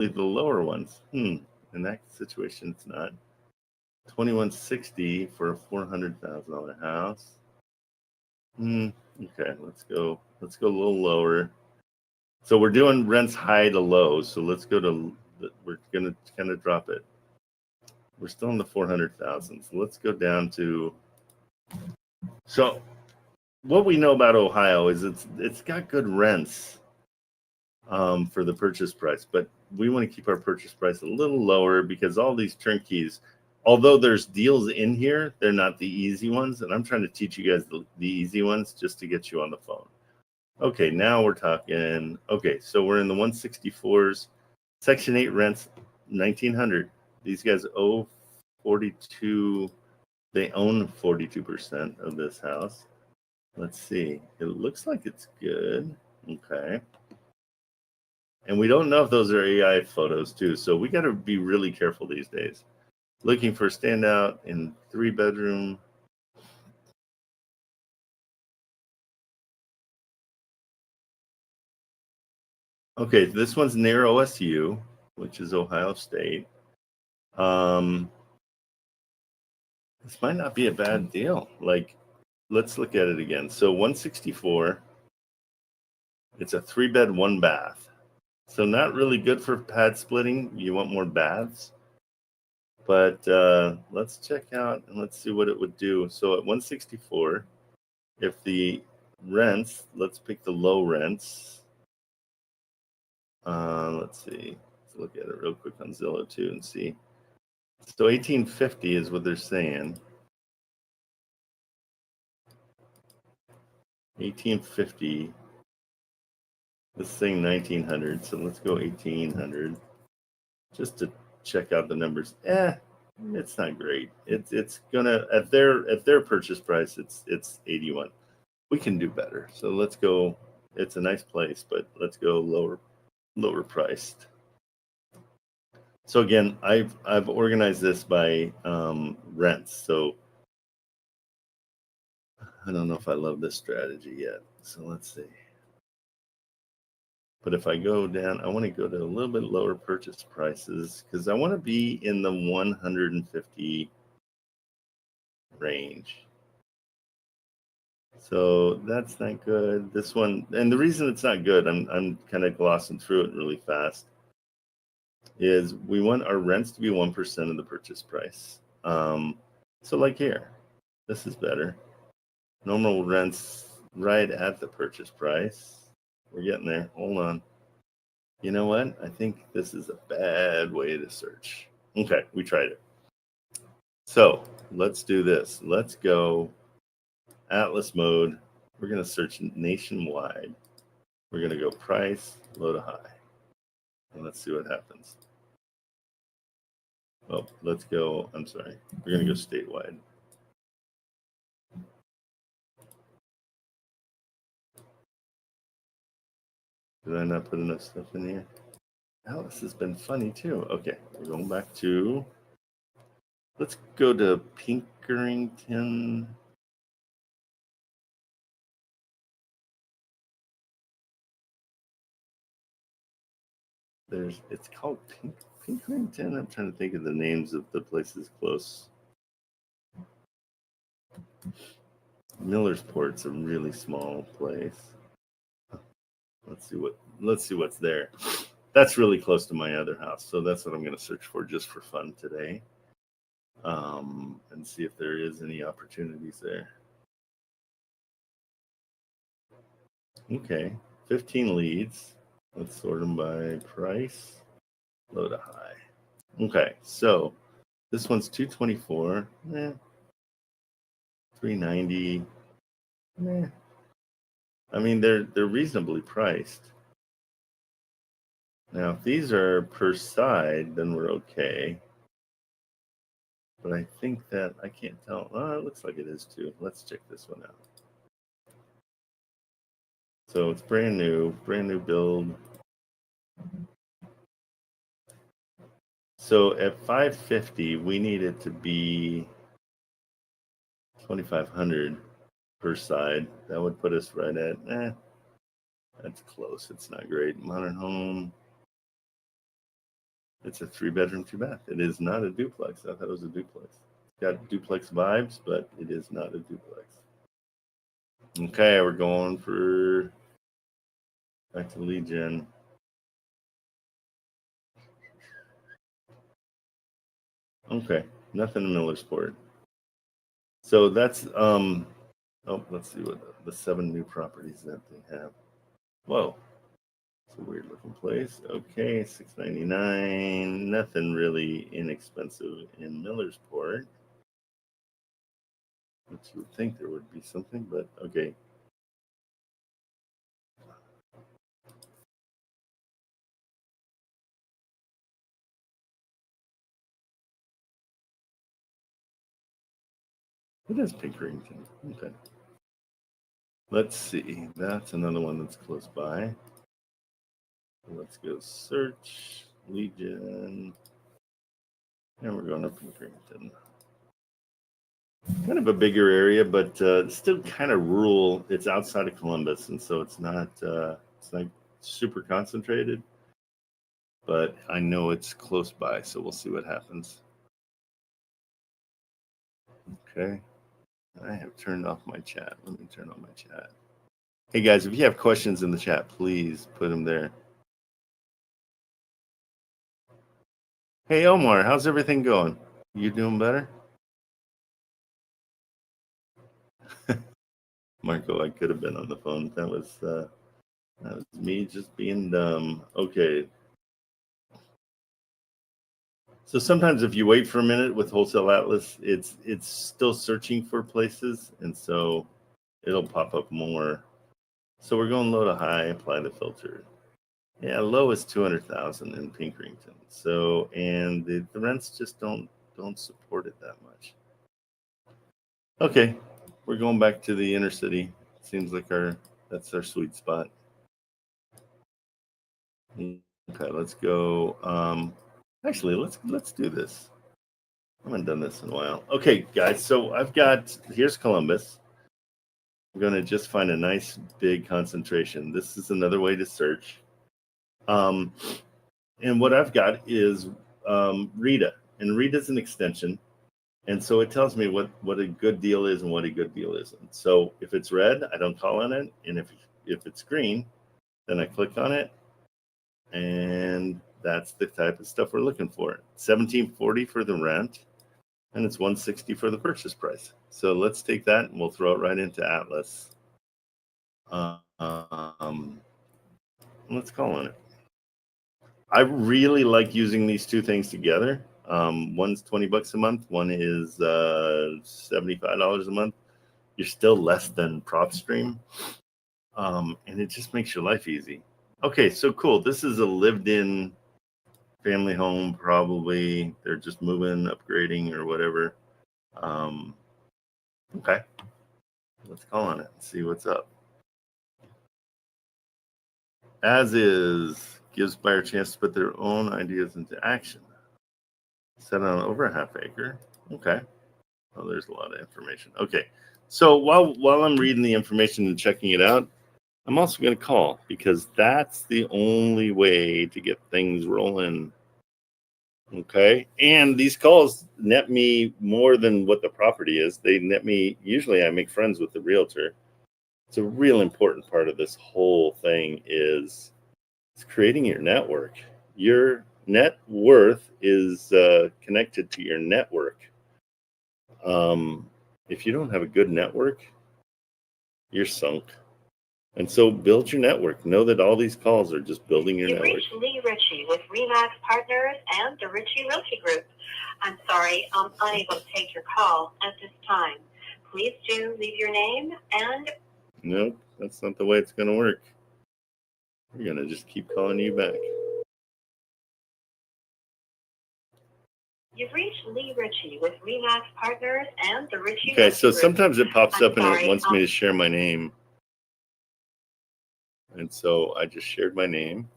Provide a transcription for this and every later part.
the lower ones. In that situation, it's not. 2160 for a $400,000 house. Okay, let's go a little lower. So we're doing rents high to low. So let's go to, we're gonna kind of drop it. We're still in the 400,000. So let's go down to, so what we know about Ohio is it's got good rents for the purchase price, but we want to keep our purchase price a little lower because all these turnkeys, although there's deals in here, they're not the easy ones. And I'm trying to teach you guys the easy ones just to get you on the phone. Okay, now we're talking, okay, so we're in the 164s. Section 8 rents, 1,900. These guys owe 42, they own 42% of this house. Let's see, it looks like it's good. Okay. And we don't know if those are AI photos too, so we got to be really careful these days. Looking for a standout in 3-bedroom. Okay, this one's near OSU, which is Ohio State. This might not be a bad deal. Like, let's look at it again. So 164, it's a 3-bed, 1-bath. So not really good for pad splitting. You want more baths. But let's check out and let's see what it would do. So at 164, if the rents, let's pick the low rents. Let's see. Let's look at it real quick on Zillow too and see. So 1850 is what they're saying. 1850. This thing 1900. So let's go 1800 just to check out the numbers. It's not great. It's gonna at their purchase price. It's 81. We can do better. So let's go. It's a nice place, but let's go lower priced. So again, I've organized this by rents. So I don't know if I love this strategy yet. So let's see. But if I go down, I want to go to a little bit lower purchase prices because I want to be in the 150 range. So that's not good. This one, and the reason it's not good, I'm kind of glossing through it really fast, is we want our rents to be 1% of the purchase price. So like here, this is better. Normal rents right at the purchase price. We're getting there. Hold on. You know what? I think this is a bad way to search. Okay, we tried it. So let's do this. Let's go Atlas mode. We're going to search nationwide. We're going to go price, low to high. And let's see what happens. Oh, let's go. I'm sorry. We're going to go statewide. Did I not put enough stuff in here? Oh, this has been funny too. Okay, we're going back to, let's go to Pinkerton. It's called Pinkerton. I'm trying to think of the names of the places close. Millersport's a really small place. Let's see what's there. That's really close to my other house, so that's what I'm going to search for just for fun today, and see if there is any opportunities there. Okay, 15 leads. Let's sort them by price, low to high. Okay, so this one's 224. 390. I mean, they're reasonably priced. Now, if these are per side, then we're okay. But I think that I can't tell. Oh, it looks like it is too. Let's check this one out. So it's brand new build. So at 550, we need it to be 2,500 per side. That would put us right at, that's close. It's not great. Modern home. It's a 3-bedroom, 2-bath. It is not a duplex. I thought it was a duplex. It's got duplex vibes, but it is not a duplex. Okay, we're going for back to lead gen. Okay, nothing in Millersport. So that's oh, let's see what the 7 new properties that they have. Whoa, it's a weird looking place. Okay, $699. Nothing really inexpensive in Millersport. Which you would think there would be something, but okay. It is Pinkerington. Okay. Let's see. That's another one that's close by. Let's go search Legion. And we're going to Pinkerington. Kind of a bigger area, but still kind of rural. It's outside of Columbus, and so it's not super concentrated. But I know it's close by, so we'll see what happens. Okay. I have turned off my chat. Let me turn on my chat. Hey guys, if you have questions in the chat, please put them there. Hey Omar, how's everything going? You doing better? Marco, I could have been on the phone. That was me just being dumb. Okay. So sometimes if you wait for a minute with Wholesale Atlas, it's still searching for places, and so it'll pop up more. So we're going low to high, apply the filter. Yeah, low is 200,000 in Pinkerington. So, and the rents just don't support it that much. Okay, we're going back to the inner city. Seems like that's our sweet spot. Okay, let's go. Actually, let's do this. I haven't done this in a while. Okay, guys. So here's Columbus. I'm going to just find a nice big concentration. This is another way to search. And what I've got is Rita, and Rita's an extension. And so it tells me what a good deal is and what a good deal isn't. So if it's red, I don't call on it. And if it's green, then I click on it. And that's the type of stuff we're looking for. $1,740 for the rent, and it's $160 for the purchase price. So let's take that and we'll throw it right into Atlas. Let's call on it. I really like using these two things together. One's $20 a month. One is $75 a month. You're still less than PropStream, and it just makes your life easy. Okay, so cool. This is a lived-in family home, probably. They're just moving, upgrading, or whatever. Okay, let's call on it and see what's up. As is, gives buyer a chance to put their own ideas into action. Set on over a half acre. Okay. Oh, there's a lot of information. Okay. So while I'm reading the information and checking it out, I'm also going to call, because that's the only way to get things rolling. Okay. And these calls net me more than what the property is. They net me, usually I make friends with the realtor. It's a real important part of this whole thing is creating your network. Your net worth is connected to your network. If you don't have a good network, you're sunk. And so build your network. Know that all these calls are just building your network. Reached Lee Ritchie with Remax Partners and the Ritchie Realty Group. I'm sorry, I'm unable to take your call at this time. Please do leave your name and... Nope, that's not the way it's going to work. We're going to just keep calling you back. You've reached Lee Ritchie with Remax Partners and the Ritchie Okay, Realty so Group. sometimes it pops up and sorry, it wants me to share my name. And so I just shared my name.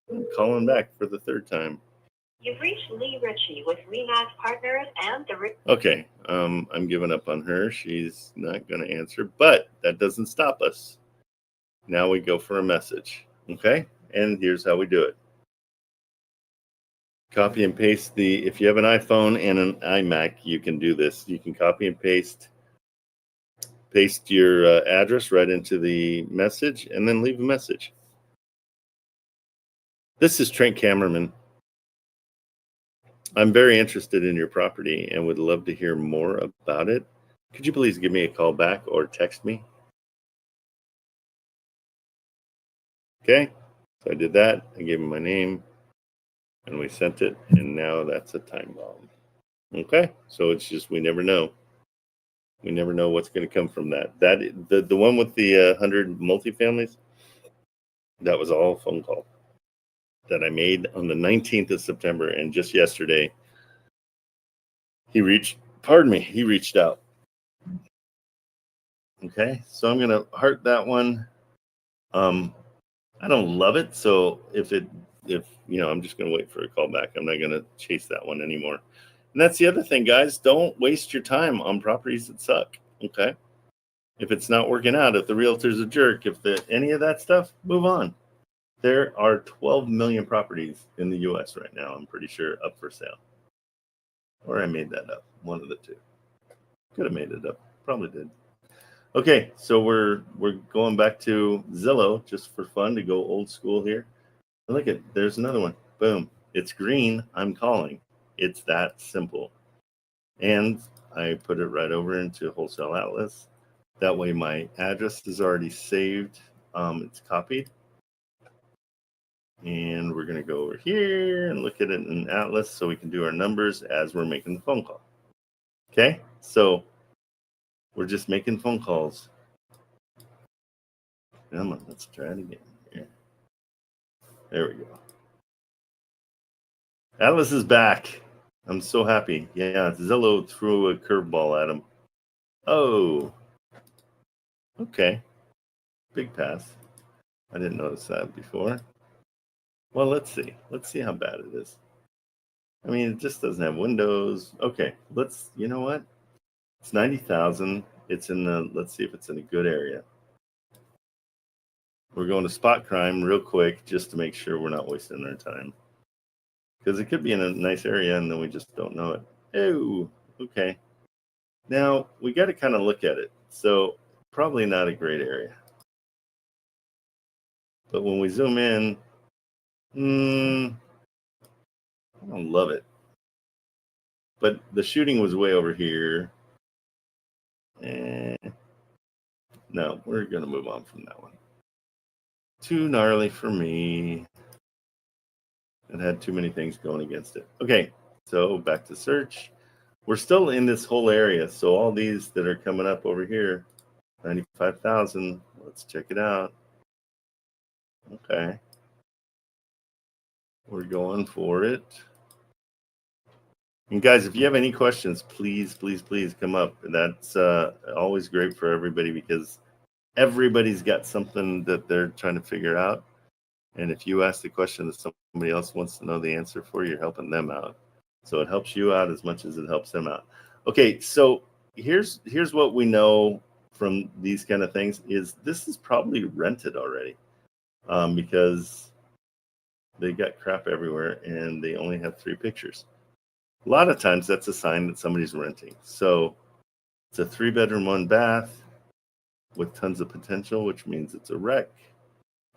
I'm calling back for the third time. You've reached Lee Ritchie with Remax Partners and the... Okay, I'm giving up on her. She's not going to answer, but that doesn't stop us. Now we go for a message, okay? And here's how we do it. Copy and paste if you have an iPhone and an iMac, you can do this. You can copy and paste your address right into the message and then leave a message. This is Trent Kamerman. I'm very interested in your property and would love to hear more about it. Could you please give me a call back or text me? Okay, so I did that. I gave him my name and we sent it, and now that's a time bomb. Okay, so it's just, we never know. We never know what's going to come from that. The one with the 100 multifamilies, that was all a phone call that I made on the 19th of September, and just yesterday, he reached out. Okay, so I'm gonna heart that one. I don't love it, so if I'm just gonna wait for a call back. I'm not gonna chase that one anymore. And that's the other thing, guys. Don't waste your time on properties that suck. Okay, if it's not working out, if the realtor's a jerk, any of that stuff, move on. There are 12 million properties in the U.S. right now, I'm pretty sure, up for sale. Or I made that up, one of the two. Could have made it up, probably did. Okay, so we're going back to Zillow just for fun, to go old school here. Look there's another one. Boom, it's green, I'm calling. It's that simple. And I put it right over into Wholesale Atlas. That way my address is already saved. It's copied. And we're going to go over here and look at it in Atlas so we can do our numbers as we're making the phone call. Okay, so we're just making phone calls. Come on, let's try it again here. There we go. Atlas is back. I'm so happy. Yeah, Zillow threw a curveball at him. Oh, okay. Big pass. I didn't notice that before. Well, let's see. Let's see how bad it is. I mean, it just doesn't have windows. Okay, you know what? It's 90,000. It's let's see if it's in a good area. We're going to spot crime real quick just to make sure we're not wasting our time. Because it could be in a nice area and then we just don't know it. Oh, okay. Now, we got to kind of look at it. So, probably not a great area. But when we zoom in, I don't love it. But the shooting was way over here. No, we're going to move on from that one. Too gnarly for me. It had too many things going against it. Okay, so back to search. We're still in this whole area. So all these that are coming up over here, 95,000. Let's check it out. Okay. We're going for it. And guys, if you have any questions, please come up. That's always great for everybody because everybody's got something that they're trying to figure out. And if you ask the question that somebody else wants to know the answer for, you're helping them out. So it helps you out as much as it helps them out. Okay, so here's what we know from these kind of things is this is probably rented already because they got crap everywhere and they only have 3 pictures. A lot of times that's a sign that somebody's renting. So it's a 3-bedroom, 1 bath with tons of potential, which means it's a wreck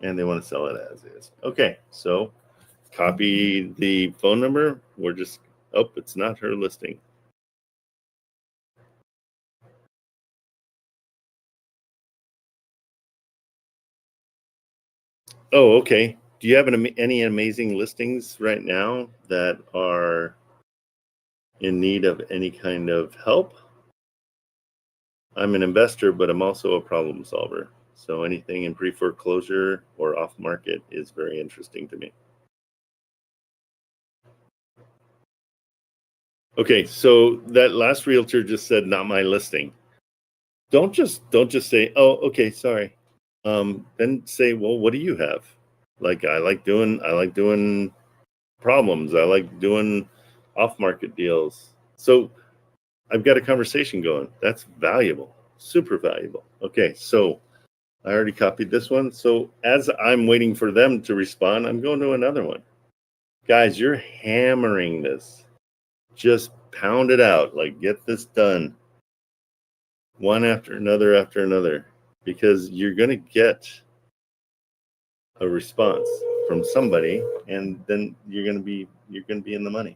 and they want to sell it as is. Okay, so copy the phone number. We're just, it's not her listing. Oh, okay. Do you have any amazing listings right now that are in need of any kind of help? I'm an investor, but I'm also a problem solver. So anything in pre-foreclosure or off market is very interesting to me. Okay, so that last realtor just said, not my listing. Don't just say, oh, okay, sorry. Then say, well, what do you have? Like, I like doing problems. I like doing off-market deals. So I've got a conversation going. That's valuable, super valuable. Okay, so I already copied this one. So as I'm waiting for them to respond, I'm going to another one. Guys, you're hammering this. Just pound it out. Like, get this done. One after another, because you're going to get a response from somebody, and then you're going to be in the money.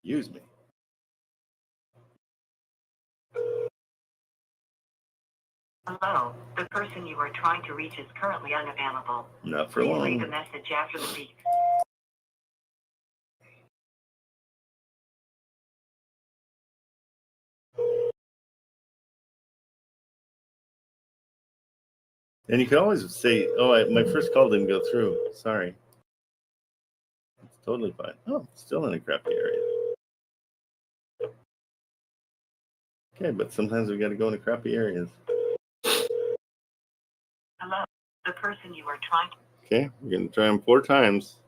Use me. Hello, the person you are trying to reach is currently unavailable. Not for Please long. leave a message after the beep. And you can always say, "Oh, my first call didn't go through. Sorry." It's totally fine. Oh, still in a crappy area. Okay, but sometimes we got to go into crappy areas. Hello, the person you are trying to... Okay, we're going to try them 4 times.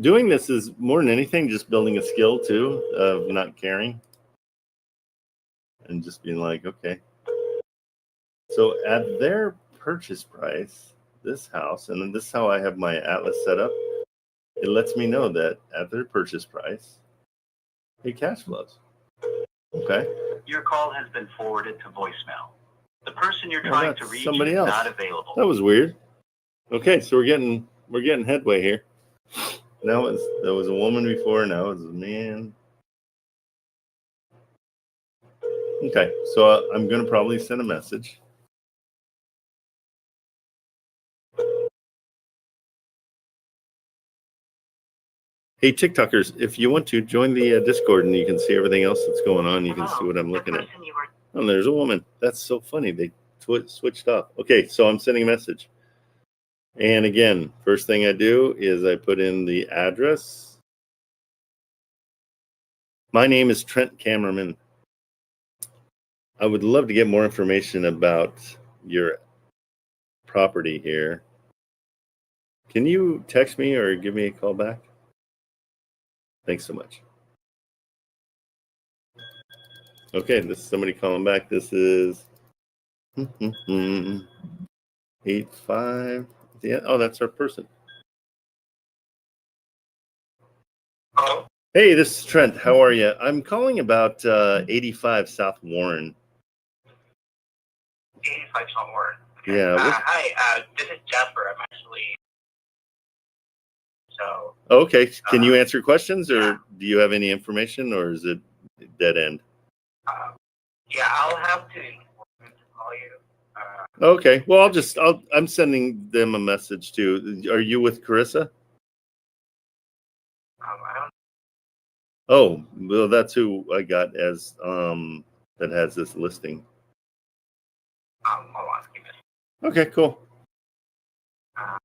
Doing this is more than anything just building a skill too of not caring and just being like, okay. So at their purchase price, this house, and then this is how I have my Atlas set up. It lets me know that at their purchase price, it cash flows. Okay. Your call has been forwarded to voicemail. The person you're trying to reach somebody is else. not available. That was weird. Okay, so we're getting headway here. There was a woman before, now it's a man. Okay, so I'm going to probably send a message. Hey, TikTokers, if you want to, join the Discord and you can see everything else that's going on. You can see what I'm looking at. Oh, there's a woman. That's so funny. They switched off. Okay, so I'm sending a message. And again, first thing I do is I put in the address. My name is Trent Kamerman. I would love to get more information about your property here. Can you text me or give me a call back? Thanks so much. Okay, this is somebody calling back. This is 85. Yeah, oh, that's our person. Hello? Hey, this is Trent. How are you? I'm calling about 85 South Warren. 85 South Warren. Okay. Yeah. Hi, this is Jasper. I'm actually... So... Okay, can you answer questions, or yeah. do you have any information, or is it dead end? Yeah, I'll have to call you. Okay, well, I'm sending them a message too. Are you with Carissa? I don't... Oh, well, that's who I got as that has this listing. Hold on, give me a second. Okay, cool. Let's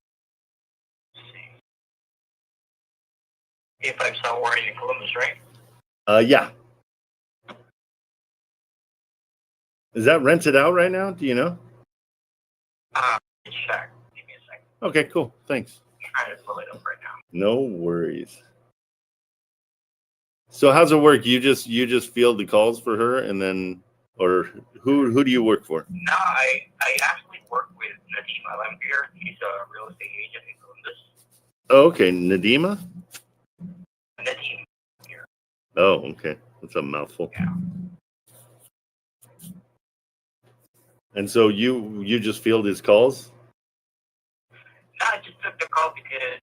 see. 85 South Warren in Columbus, right? Yeah. Is that rented out right now? Do you know? Check. Give me a second. Okay, cool. Thanks. I'm trying to pull it up right now. No worries. So how's it work? You just field the calls for her, and then, or who do you work for? No, I actually work with Nadima Lampier. She's a real estate agent in Columbus. Oh, okay, Nadima. Nadima here. Oh, okay. That's a mouthful. Yeah. And so you just field his calls? No, I just took the call because...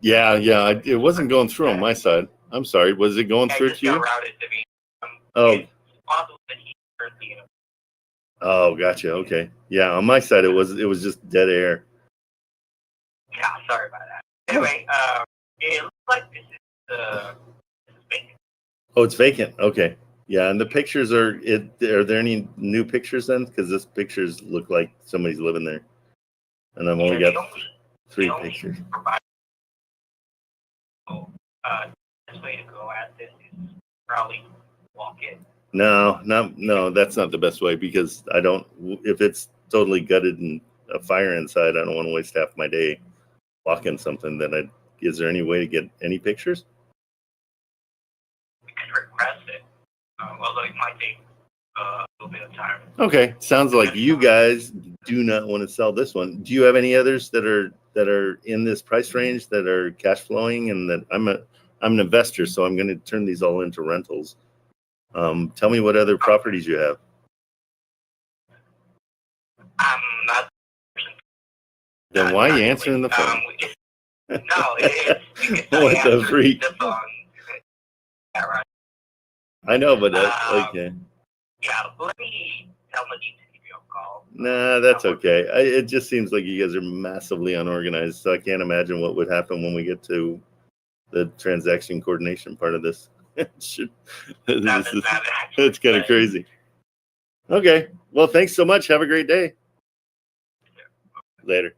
Yeah. It wasn't going through on my side. I'm sorry. Was it going through to you? Routed to me. Oh. It's possible that he heard the... Oh, gotcha. Okay. Yeah, on my side it was just dead air. Yeah, sorry about that. Anyway, it looks like this is vacant. Oh, it's vacant. Okay. Yeah, and the pictures are there any new pictures then? Because this pictures look like somebody's living there, and I've only got 3 pictures. Best way to go at this is probably walk in. No, that's not the best way, because I don't. If it's totally gutted and a fire inside, I don't want to waste half my day walking something that I. Is there any way to get any pictures? although it might take a little bit of time. Okay, sounds like you guys do not want to sell this one. Do you have any others that are in this price range that are cash flowing? And that I'm an investor, so I'm going to turn these all into rentals. Tell me what other properties you have. I'm not. Then why are you answering the phone? No, it's What the freak? The phone. Yeah, right. I know, but okay. Yeah, let me tell the need to give you a call. Nah, that's okay. It just seems like you guys are massively unorganized, so I can't imagine what would happen when we get to the transaction coordination part of this. It's kind of crazy. Okay. Well, thanks so much. Have a great day. Later.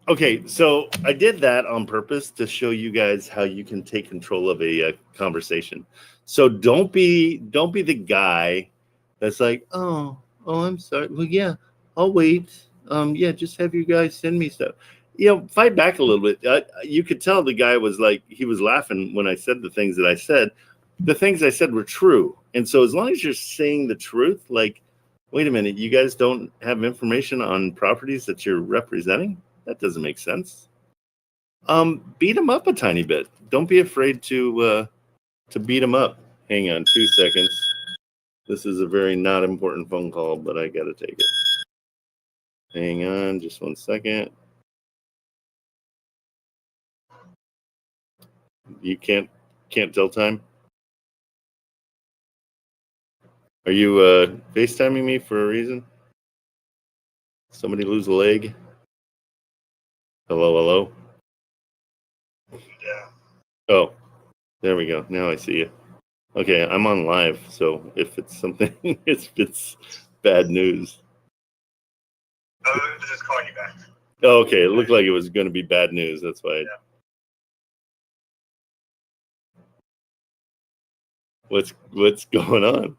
Okay, so I did that on purpose to show you guys how you can take control of a conversation. So don't be the guy that's like, oh, I'm sorry. Well, yeah, I'll wait. Yeah, just have you guys send me stuff. Fight back a little bit. You could tell the guy was like, he was laughing when I said the things that I said. The things I said were true. And so as long as you're saying the truth, like, wait a minute, you guys don't have information on properties that you're representing? That doesn't make sense. Beat them up a tiny bit. Don't be afraid to beat them up. Hang on 2 seconds. This is a very not important phone call, but I got to take it. Hang on just 1 second. You can't tell time? Are you FaceTiming me for a reason? Somebody lose a leg? Hello? Yeah. Oh, there we go. Now I see you. Okay, I'm on live, so if it's something, if it's bad news. I was just calling you back. Oh, okay, it looked like it was going to be bad news. That's why. Yeah. What's going on?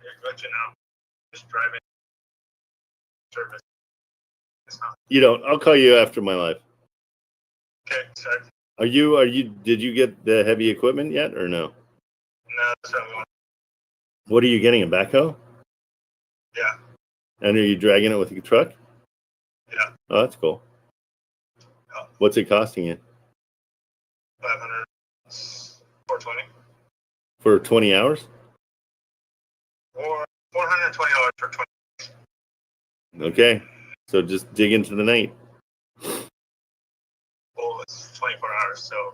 You're good to know. Just driving service. You don't. I'll call you after my live. Okay, sorry. Are you? Did you get the heavy equipment yet, or no? No, that's not one. What are you getting? A backhoe? Yeah. And are you dragging it with your truck? Yeah. Oh, that's cool. Yeah. What's it costing you? 500, 420. For 20 hours? Or $420 for 20. Okay, so just dig into the night. Well, it's 24 hours, so.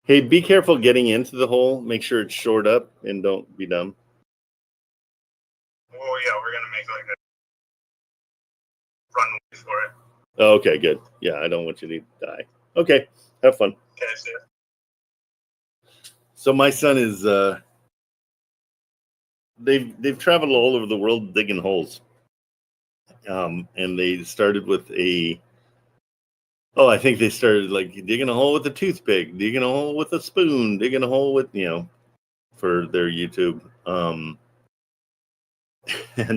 Hey, be careful getting into the hole. Make sure it's shored up and don't be dumb. Well, yeah, we're going to make like a runway for it. Oh, okay, good. Yeah, I don't want you to die. Okay, have fun. Okay, see ya. So my son is they've traveled all over the world digging holes. And they started with I think they started like digging a hole with a toothpick, digging a hole with a spoon, digging a hole with, for their YouTube. And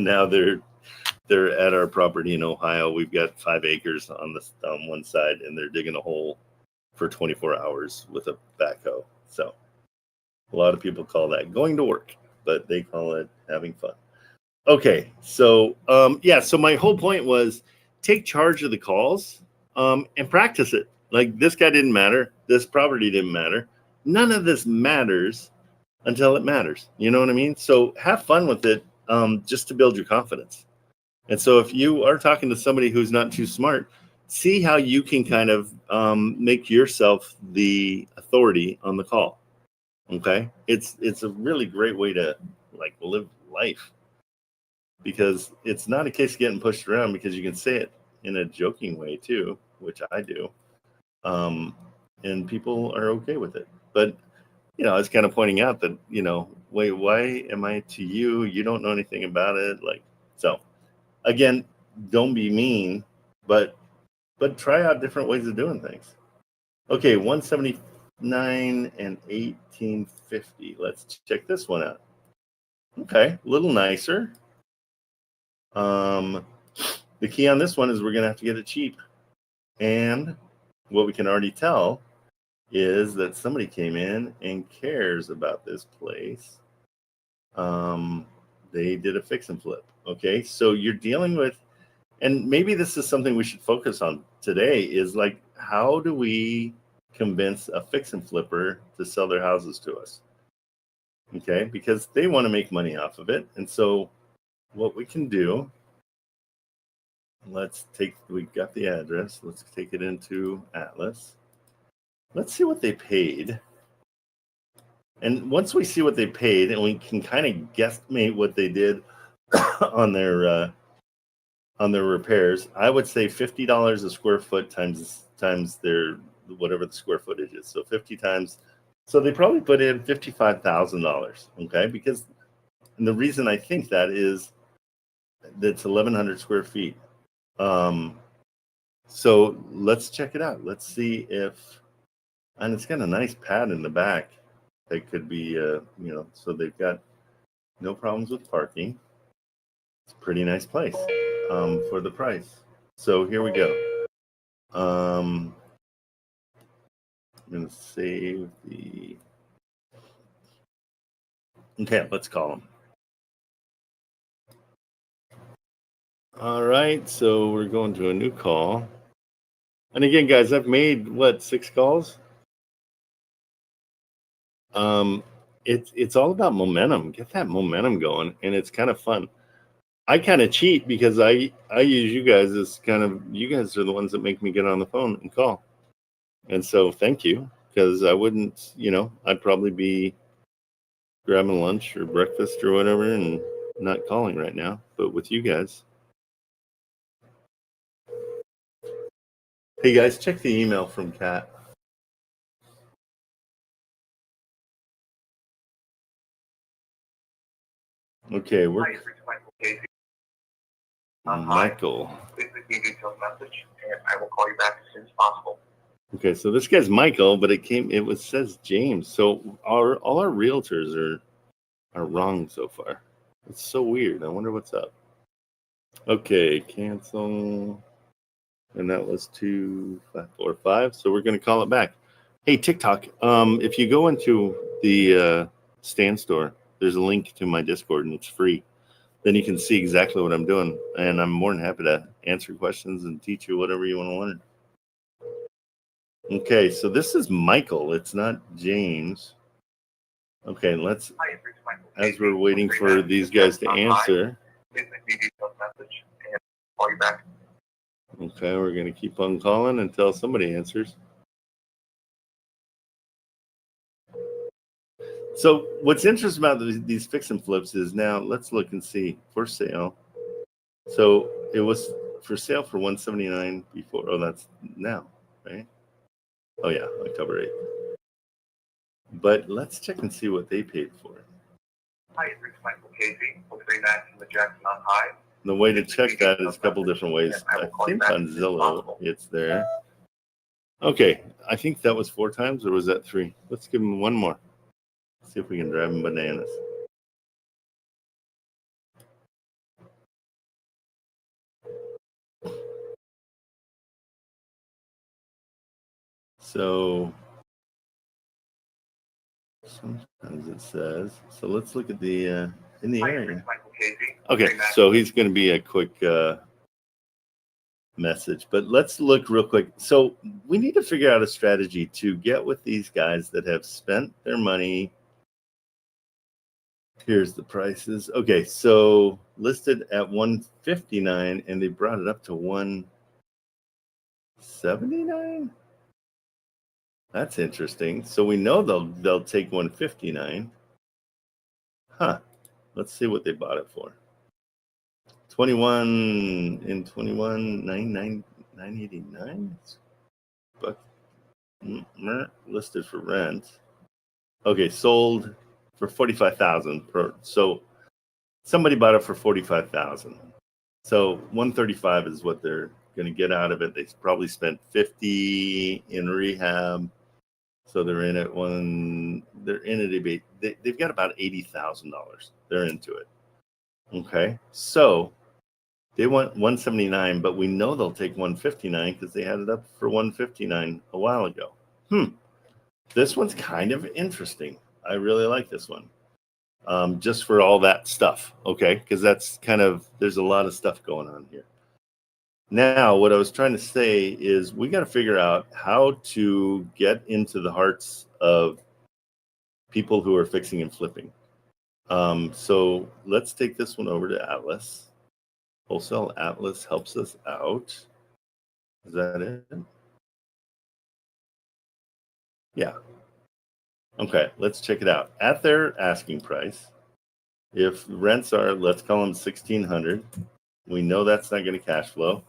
now they're at our property in Ohio. We've got 5 acres on one side, and they're digging a hole for 24 hours with a backhoe. So a lot of people call that going to work, but they call it having fun. Okay, so so my whole point was take charge of the calls and practice it. Like, this guy didn't matter, this property didn't matter. None of this matters until it matters. You know what I mean? So have fun with it, just to build your confidence. And so if you are talking to somebody who's not too smart, see how you can kind of make yourself the authority on the call. Okay, it's a really great way to like live life, because it's not a case of getting pushed around, because you can say it in a joking way too, which I do, and people are okay with it. But I was kind of pointing out that wait, why am I to you? You don't know anything about it. Like, so again, don't be mean, but try out different ways of doing things. Okay, 179 and 1850. Let's check this one out. Okay, a little nicer. The key on this one is we're gonna have to get it cheap. And what we can already tell is that somebody came in and cares about this place. They did a fix and flip. Okay, so you're dealing with, and maybe this is something we should focus on today, is like, how do we convince a fix and flipper to sell their houses to us? Okay, because they want to make money off of it. And so what we can do, we got the address, let's take it into Atlas. Let's see what they paid. And once we see what they paid, and we can kind of guesstimate what they did on their repairs, I would say $50 a square foot times their whatever the square footage is. So 50 times. So they probably put in $55,000. Okay, because, and the reason I think that is that's 1,100 square feet. So let's check it out. Let's see if, and it's got a nice pad in the back. That could be, so they've got no problems with parking. It's a pretty nice place for the price. So here we go. I'm going to save the. Okay, let's call them. All right, so we're going to a new call. And again, guys, I've made, 6 calls? It's all about momentum. Get that momentum going, and it's kind of fun. I kind of cheat because I use you guys as you guys are the ones that make me get on the phone and call. And so thank you, because I wouldn't, I'd probably be grabbing lunch or breakfast or whatever and not calling right now. But with you guys. Hey guys, check the email from Kat. Okay, we're Michael. Please leave me a detailed message, and I will call you back as soon as possible. Okay, so this guy's Michael, but it says James. So all our realtors are wrong so far. It's so weird. I wonder what's up. Okay, cancel. And that was 2545. So we're gonna call it back. Hey, TikTok. If you go into the Stan store, there's a link to my Discord and it's free. Then you can see exactly what I'm doing. And I'm more than happy to answer questions and teach you whatever you want to learn. Okay, so this is Michael. It's not James. Okay, let's, as we're waiting for these guys to answer. Okay, we're going to keep on calling until somebody answers. So what's interesting about these fix and flips is now let's look and see for sale. So it was for sale for $179 before. Oh, that's now, right? Oh yeah, October 8th. But let's check and see what they paid for it. Hi, it's Michael Casey. Hopefully that's in the Jackson on high. The way to check that is a couple different ways. I think on Zillow it's there. Okay, I think that was 4 times, or was that 3? Let's give them one more. See if we can drive them bananas. So sometimes it says. So let's look at the in the area. Okay, so he's going to be a quick message, but let's look real quick. So we need to figure out a strategy to get with these guys that have spent their money. Here's the prices. Okay, so listed at $159 and they brought it up to $179. That's interesting. So we know they'll take $159. Huh. Let's see what they bought it for. 989. But listed for rent. Okay, sold for $45,000 per. So somebody bought it for $45,000. So $135 is what they're going to get out of it. They probably spent $50 in rehab. So they're in it they've got about $80,000. They're into it. Okay. So they want $179, but we know they'll take $159 because they had it up for $159 a while ago. This one's kind of interesting. I really like this one. Just for all that stuff, okay? Because that's kind of, there's a lot of stuff going on here. Now, what I was trying to say is we got to figure out how to get into the hearts of people who are fixing and flipping. So let's take this one over to Atlas. Wholesale Atlas helps us out. Is that it? Yeah. Okay, let's check it out. At their asking price, if rents are, let's call them 1,600, we know that's not going to cash flow,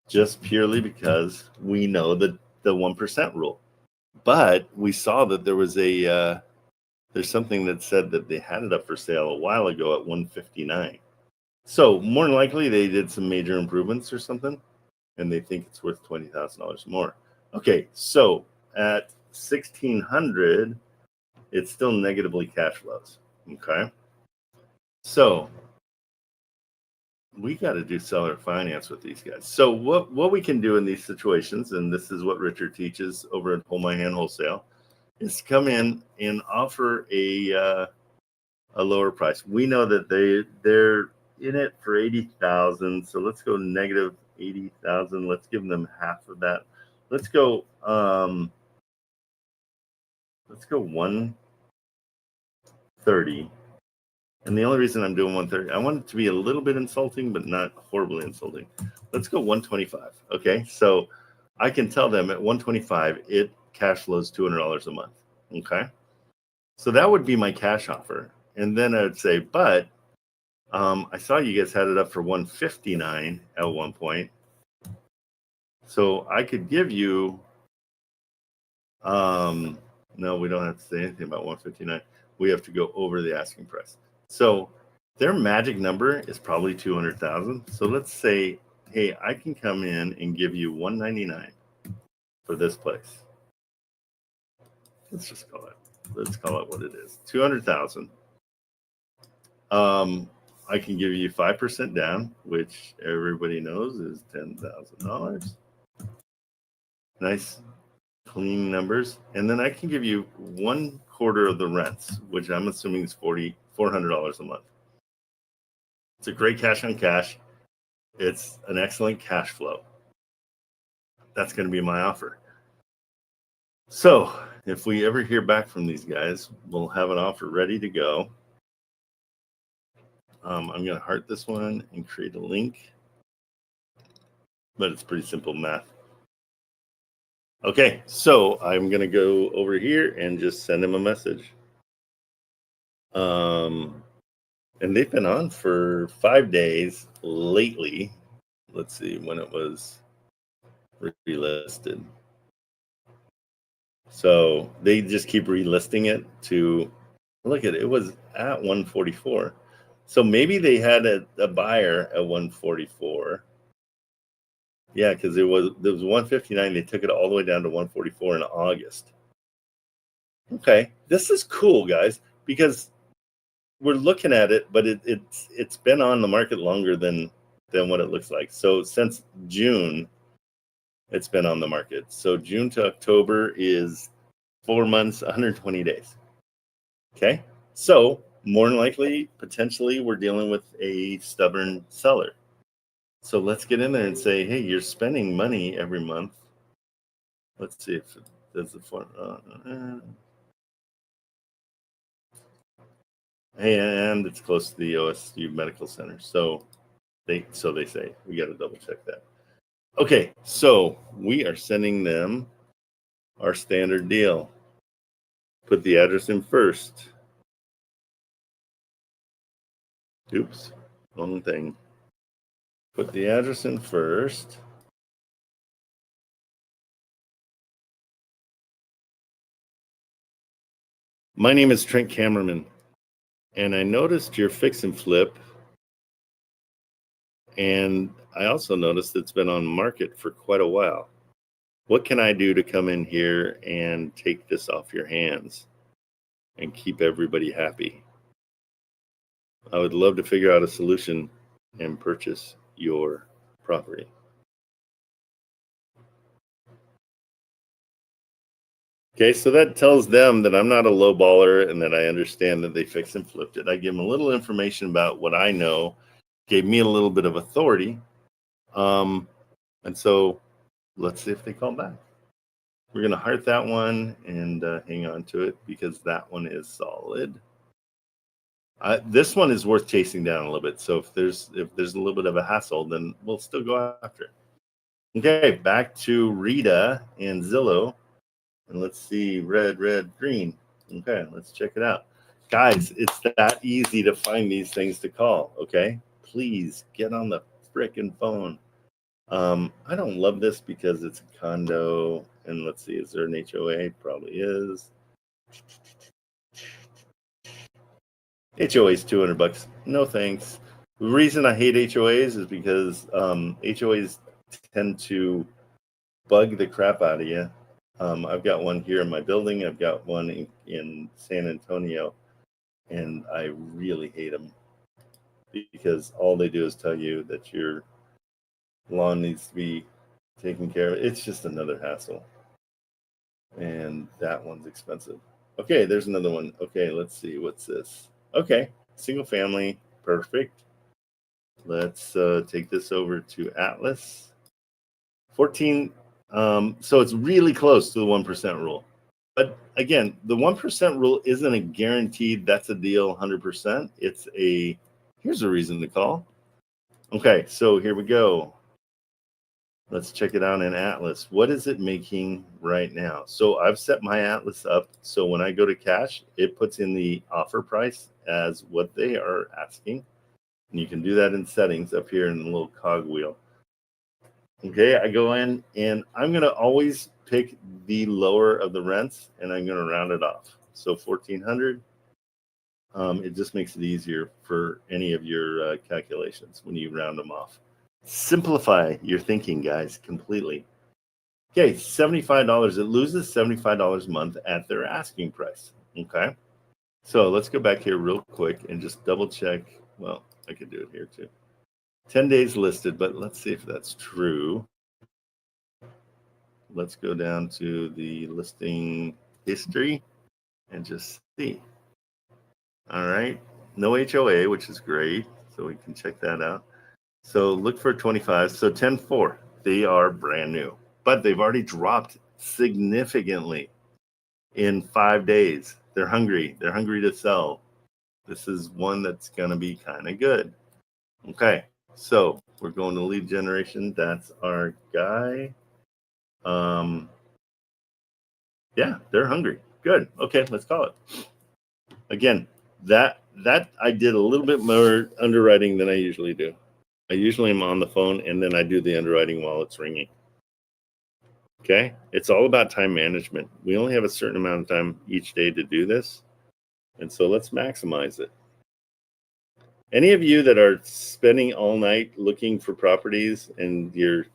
just purely because we know the 1% rule. But we saw that there was a there's something that said that they had it up for sale a while ago at 159. So more than likely they did some major improvements or something, and they think it's worth $20,000 more. Okay, so at 1,600, it still negatively cash flows. Okay, so we got to do seller finance with these guys. So what we can do in these situations, and this is what Richard teaches over at Hold My Hand Wholesale, is come in and offer a lower price. We know that they're in it for 80,000. So let's go negative 80,000. Let's give them half of that. Let's go 130. And the only reason I'm doing 130, I want it to be a little bit insulting, but not horribly insulting. Let's go 125. Okay, so I can tell them at 125, it cash flows $200 a month. Okay, so that would be my cash offer. And then I would say, but I saw you guys had it up for 159 at one point. So I could give you, no, we don't have to say anything about 159. We have to go over the asking price. So their magic number is probably 200,000. So let's say, hey, I can come in and give you 199 for this place. Let's just call it what it is. 200,000. I can give you 5% down, which everybody knows is $10,000. Nice, clean numbers. And then I can give you 1/4 of the rents, which I'm assuming is $400 a month. It's a great cash on cash. It's an excellent cash flow. That's going to be my offer. So if we ever hear back from these guys, we'll have an offer ready to go. I'm going to heart this one and create a link, but it's pretty simple math. Okay, so I'm going to go over here and just send him a message. And they've been on for 5 days lately. Let's see when it was relisted. So they just keep relisting it to, look at it, it was at 144. So maybe they had a buyer at 144. Yeah, because there was 159. They took it all the way down to 144 in August. Okay, this is cool, guys, because we're looking at it, but it's been on the market longer than what it looks like. So since June, it's been on the market. So June to October is 4 months, 120 days. Okay, so more than likely, potentially, we're dealing with a stubborn seller. So let's get in there and say, hey, you're spending money every month. Let's see if it does the form. And it's close to the OSU Medical Center. So they say. We got to double check that. Okay, so we are sending them our standard deal. Put the address in first. Oops, wrong thing. Put the address in first. My name is Trent Kamerman, and I noticed your fix and flip. And I also noticed it's been on market for quite a while. What can I do to come in here and take this off your hands and keep everybody happy? I would love to figure out a solution and purchase your property. Okay, so that tells them that I'm not a low baller and that I understand that they fixed and flipped it. I give them a little information about what I know, gave me a little bit of authority. And so let's see if they call back. We're going to heart that one and hang on to it because that one is solid. This one is worth chasing down a little bit. So if there's a little bit of a hassle, then we'll still go after it. Okay, back to Rita and Zillow. And let's see, red, green. Okay, let's check it out. Guys, it's that easy to find these things to call, okay? Please get on the frickin' phone. I don't love this because it's a condo. And let's see, is there an HOA? Probably is. HOA is $200. No thanks. The reason I hate HOAs is because HOAs tend to bug the crap out of you. I've got one here in my building. I've got one in San Antonio, and I really hate them because all they do is tell you that your lawn needs to be taken care of. It's just another hassle, and that one's expensive. Okay, there's another one. Okay, let's see. What's this? Okay, single family. Perfect. Let's take this over to Atlas. 14. So it's really close to the 1% rule. But again, the 1% rule isn't a guaranteed that's a deal 100%. Here's a reason to call. Okay, so here we go. Let's check it out in Atlas. What is it making right now? So I've set my Atlas up so when I go to cash, it puts in the offer price as what they are asking. And you can do that in settings up here in the little cog wheel. Okay, I go in and I'm going to always pick the lower of the rents and I'm going to round it off. So 1,400. It just makes it easier for any of your calculations when you round them off. Simplify your thinking, guys, completely. Okay, $75. It loses $75 a month at their asking price. Okay, so let's go back here real quick and just double check. Well, I could do it here too. 10 days listed, but let's see if that's true. Let's go down to the listing history and just see. All right, no HOA, which is great. So we can check that out. So look for 25. So 10-4, they are brand new, but they've already dropped significantly in 5 days. They're hungry. They're hungry to sell. This is one that's going to be kind of good. Okay, so we're going to lead generation. That's our guy. Yeah, they're hungry. Good. Okay, let's call it. Again, that I did a little bit more underwriting than I usually do. I usually am on the phone and then I do the underwriting while it's ringing. Okay, it's all about time management. We only have a certain amount of time each day to do this, and so let's maximize it. Any of you that are spending all night looking for properties and you're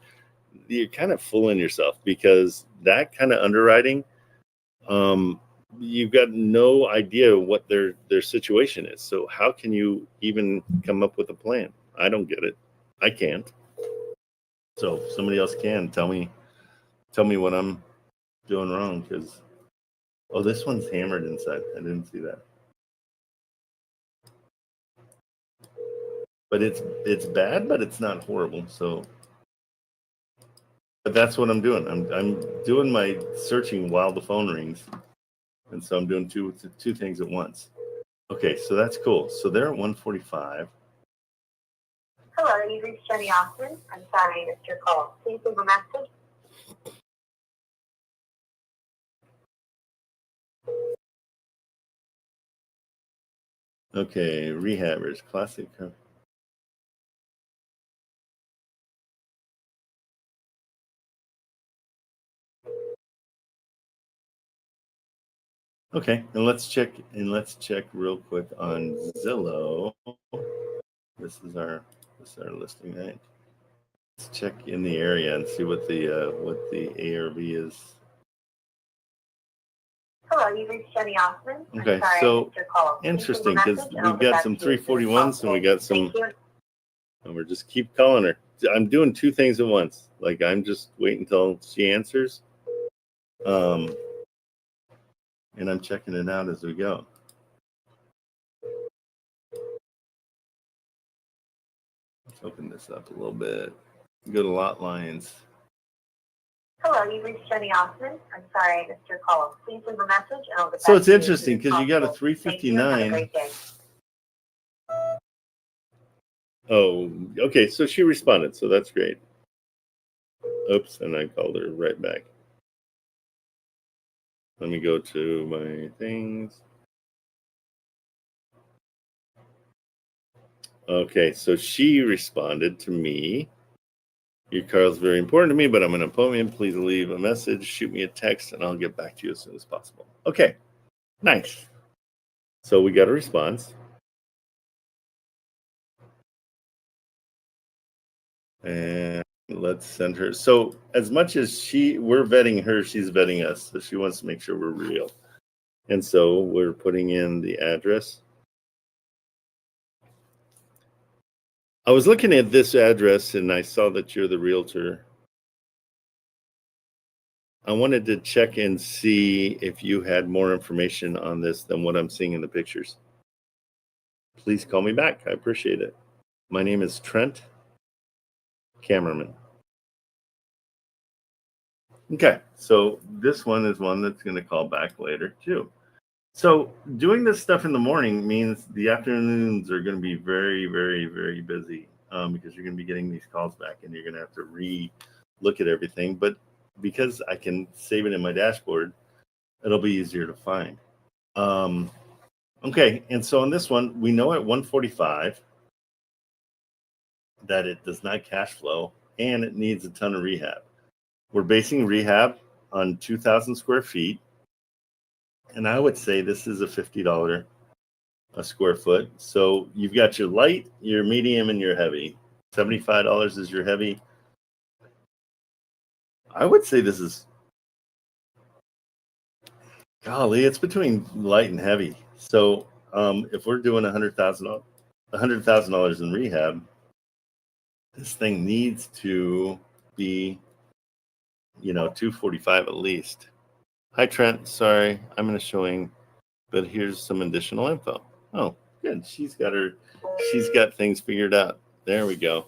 kind of fooling yourself because that kind of underwriting, you've got no idea what their situation is. So how can you even come up with a plan? I don't get it. I can't. So if somebody else can, tell me what I'm doing wrong because this one's hammered inside. I didn't see that. But it's bad, but it's not horrible. So but that's what I'm doing. I'm doing my searching while the phone rings. And so I'm doing two things at once. Okay, so that's cool. So they're at 145. Hello, you reached Jenny Austin. I'm sorry I missed your call. Please leave a message. Okay, rehabbers, classic. Okay, and let's check real quick on Zillow. This is our listing night. Let's check in the area and see what the ARV is. Hello, you reached Jenny Austin. Okay, sorry, so interesting because we've got some 341s and we got some. And we're just keep calling her. I'm doing two things at once. Like I'm just waiting until she answers. and I'm checking it out as we go. Let's open this up a little bit. Go to lot lines. Hello, you reached Jenny Osmond. I'm sorry I missed your call. Please leave a message and I'll get So back it's to you interesting as soon as because you got a possible. Thank you and have a 359. great day. Oh, okay. So she responded. So that's great. Oops, and I called her right back. Let me go to my things. Okay, so she responded to me. Your car is very important to me, but I'm an appointment. Please leave a message, shoot me a text, and I'll get back to you as soon as possible. Okay, nice. So we got a response. And let's send her. So as much as we're vetting her, she's vetting us. So she wants to make sure we're real. And so we're putting in the address. I was looking at this address and I saw that you're the realtor. I wanted to check and see if you had more information on this than what I'm seeing in the pictures. Please call me back. I appreciate it. My name is Trent Kamerman. Okay, so this one is one that's going to call back later too. So doing this stuff in the morning means the afternoons are going to be very, very, very busy because you're going to be getting these calls back and you're going to have to re-look at everything. But because I can save it in my dashboard, it'll be easier to find. Okay, and so on this one, we know at 145 that it does not cash flow and it needs a ton of rehab. We're basing rehab on 2,000 square feet. And I would say this is a $50 a square foot. So you've got your light, your medium, and your heavy. $75 is your heavy. I would say this is, golly, it's between light and heavy. So if we're doing $100,000 in rehab, this thing needs to be, 245 at least. Hi, Trent. Sorry, I'm in a showing, but here's some additional info. Oh, good. She's got things figured out. There we go.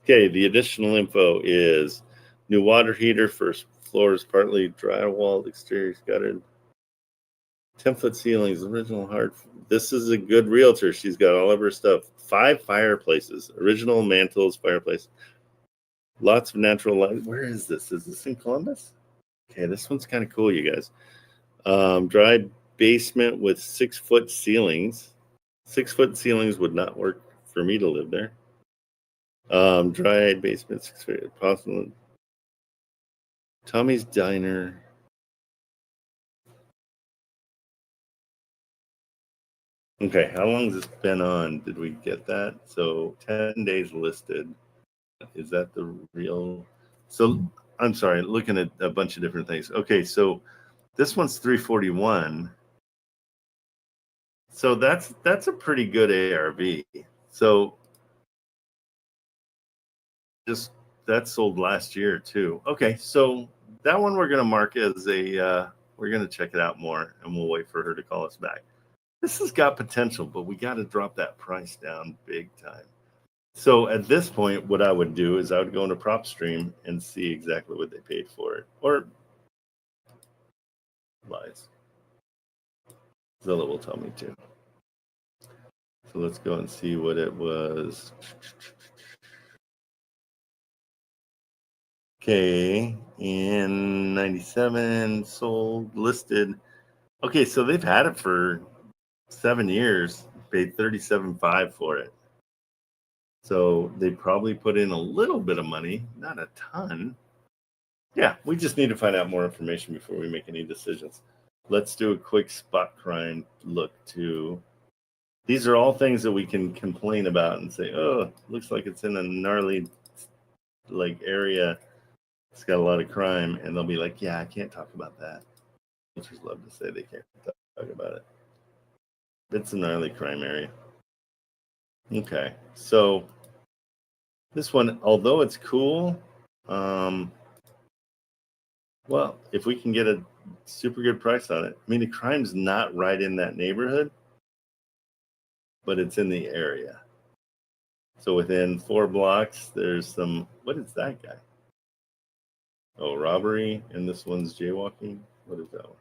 Okay, the additional info is new water heater, first floor is partly drywalled, exterior gutted, 10-foot ceilings, original hard. This is a good realtor. She's got all of her stuff. 5 fireplaces, original mantles, fireplace. Lots of natural light. Where is this? Is this in Columbus? Okay, this one's kind of cool, you guys. Dry basement with 6-foot ceilings. 6-foot ceilings would not work for me to live there. Dry basement, 6-foot, possible. Tommy's Diner. Okay, how long has this been on? Did we get that? So 10 days listed. Is that the real? So I'm sorry, looking at a bunch of different things. Okay, so this one's 341. So that's a pretty good ARV. So just that sold last year too. Okay, so that one we're going to mark as a we're going to check it out more and we'll wait for her to call us back. This has got potential, but we got to drop that price down big time. So at this point, what I would do is I would go into PropStream and see exactly what they paid for it, or lies. Zillow will tell me too. So let's go and see what it was. Okay, in 97, sold, listed. Okay, so they've had it for 7 years, paid $37.5 for it. So they probably put in a little bit of money, not a ton. Yeah, we just need to find out more information before we make any decisions. Let's do a quick spot crime look too. These are all things that we can complain about and say, oh, looks like it's in a gnarly area. It's got a lot of crime, and they'll be like, yeah, I can't talk about that. Realtors love to say they can't talk about it. It's a gnarly crime area. Okay, so this one, although it's cool, well, if we can get super good price on it. I mean, the crime's not right in that neighborhood, but it's in the area. So within 4 blocks, there's some, what is that guy? Oh, robbery, and this one's jaywalking. What is that one?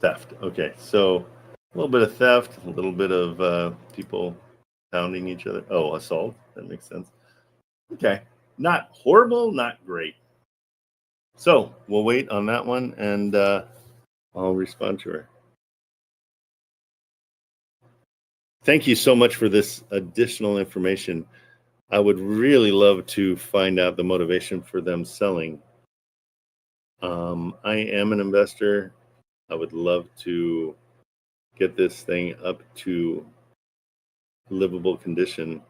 Theft. Okay, so a little bit of theft, a little bit of people pounding each other. Oh, assault. That makes sense. Okay, not horrible, not great. So we'll wait on that one, and I'll respond to her. Thank you so much for this additional information. I would really love to find out the motivation for them selling. I am an investor. I would love to get this thing up to livable condition.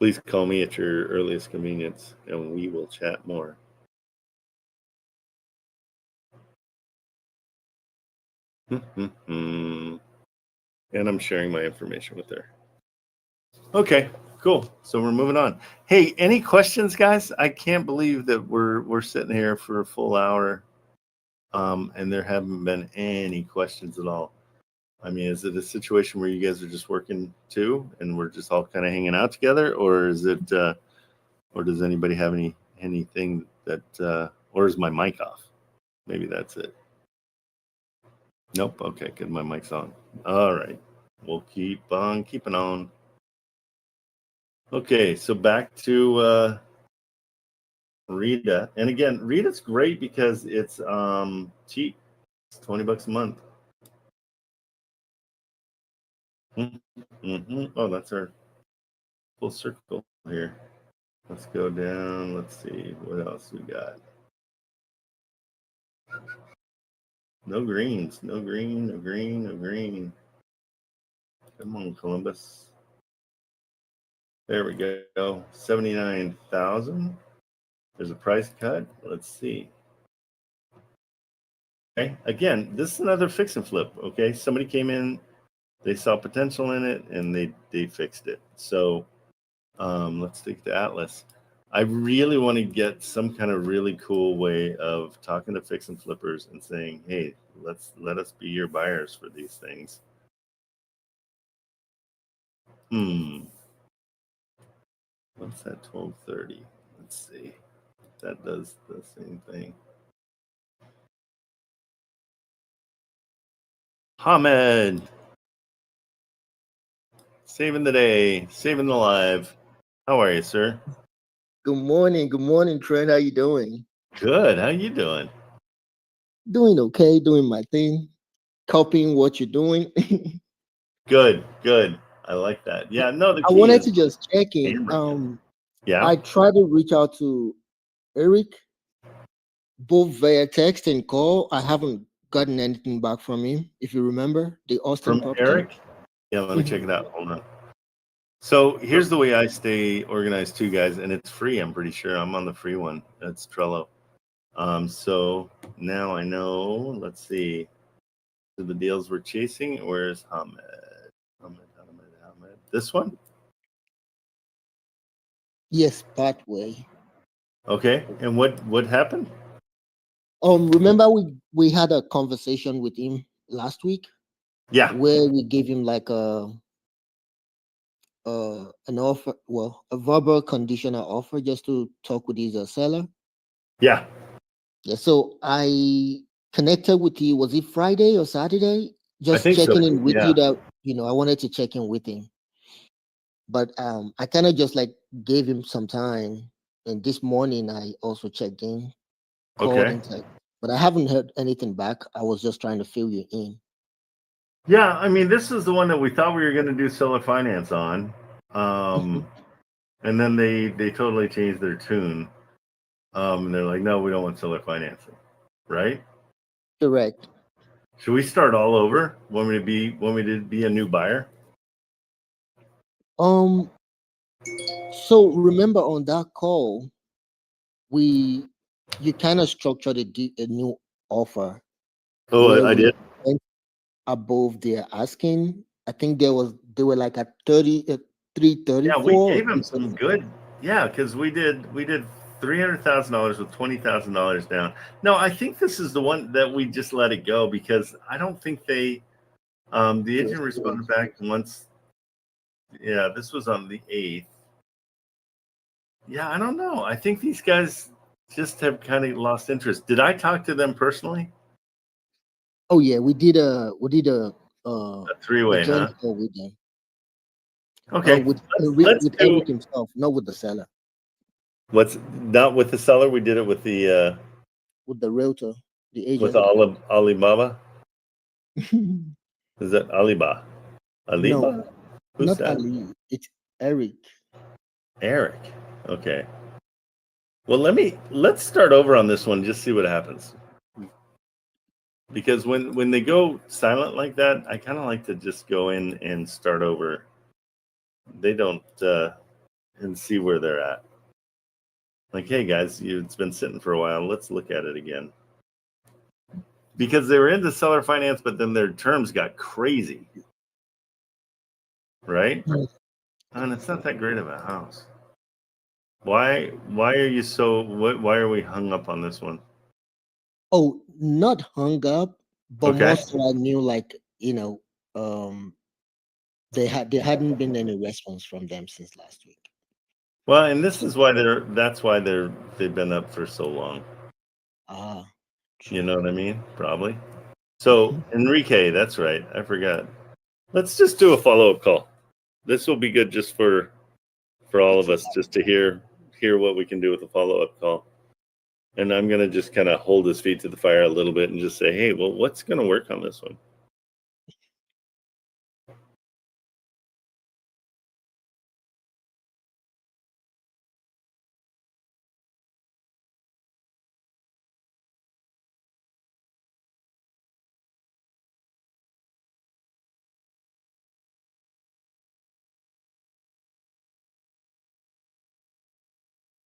Please call me at your earliest convenience and we will chat more. And I'm sharing my information with her. Okay, cool. So we're moving on. Hey, any questions, guys? I can't believe that we're sitting here for a full hour, and there haven't been any questions at all. I mean, is it a situation where you guys are just working too, and we're just all kind of hanging out together, or is it, or does anybody have anything that, or is my mic off? Maybe that's it. Nope. Okay, good. My mic's on. All right. We'll keep on keeping on. Okay, so back to Rita. And again, Rita's great because it's cheap. It's $20 a month. Oh, that's our full circle here. Let's go down. Let's see what else we got. No greens, no green, no green, no green. Come on, Columbus. There we go. 79,000. There's a price cut. Let's see. Okay. Again, this is another fix and flip. Okay. Somebody came in, they saw potential in it, and they fixed it. So let's take the Atlas. I really want to get some kind of really cool way of talking to fix and flippers and saying, hey, let us be your buyers for these things. What's that 1230? Let's see. That does the same thing. Hamed. Saving the day, saving the live. How are you, sir? Good morning, Trent. How you doing? Good. How you doing? Doing okay, doing my thing, copying what you're doing. Good. I like that. Yeah, no, the I key wanted is to just check in. yeah. I tried to reach out to Eric, both via text and call. I haven't gotten anything back from him. If you remember the Austin From property. Eric? Yeah, let me check it out. Hold on. So here's the way I stay organized too, guys, and it's free, I'm pretty sure. I'm on the free one. That's Trello. So now I know, let's see. So the deals we're chasing, where's Hamed? Hamed. This one? Yes, Pathway. Okay. And what happened? Remember we had a conversation with him last week? Yeah. Where we gave him like an offer, well, a verbal conditional offer just to talk with his seller. Yeah. Yeah, so I connected with you. Was it Friday or Saturday? Just checking in with you that, I wanted to check in with him. But I kind of just like gave him some time. And this morning I also checked in, called and text. But I haven't heard anything back. I was just trying to fill you in. Yeah, I mean, this is the one that we thought we were going to do seller finance on. And then they totally changed their tune. And they're like, no, we don't want seller financing. Right? Correct. Should we start all over? Want me to be a new buyer? So remember on that call, you kind of structured a new offer. Oh, I did. Above their asking. I think they were like at 30 334. Yeah, we gave him some good. Yeah, because we did $300,000 with $20,000 down. No, I think this is the one that we just let it go because I don't think they. The agent responded back once. Yeah, this was on the 8th. Yeah, I don't know. I think these guys just have kind of lost interest. Did I talk to them personally? Oh yeah, we did a three-way, joint huh? call with them. Okay, with let's do, Eric himself, not with the seller. What's not with the seller? We did it with the realtor, the agent. with Alibaba. Is that Alibaba? Alibaba? No, Who's not that? Ali. It's Eric. Eric. Okay. Well, let's start over on this one. Just see what happens. Because when they go silent like that, I kind of like to just go in and start over. They don't and see where they're at. Like, hey guys, it's been sitting for a while. Let's look at it again. Because they were into seller finance, but then their terms got crazy. Right? And it's not that great of a house. Why are you so why are we hung up on this one? Oh, not hung up, but Okay. more so I knew, like, there hadn't been any response from them since last week. Well, and this is why they've been up for so long. Ah, you know what I mean? Probably. So Enrique, that's right. I forgot. Let's just do a follow-up call. This will be good just for all of us, just to hear what we can do with a follow-up call. And I'm gonna just kind of hold his feet to the fire a little bit and just say, hey, well, what's gonna work on this one?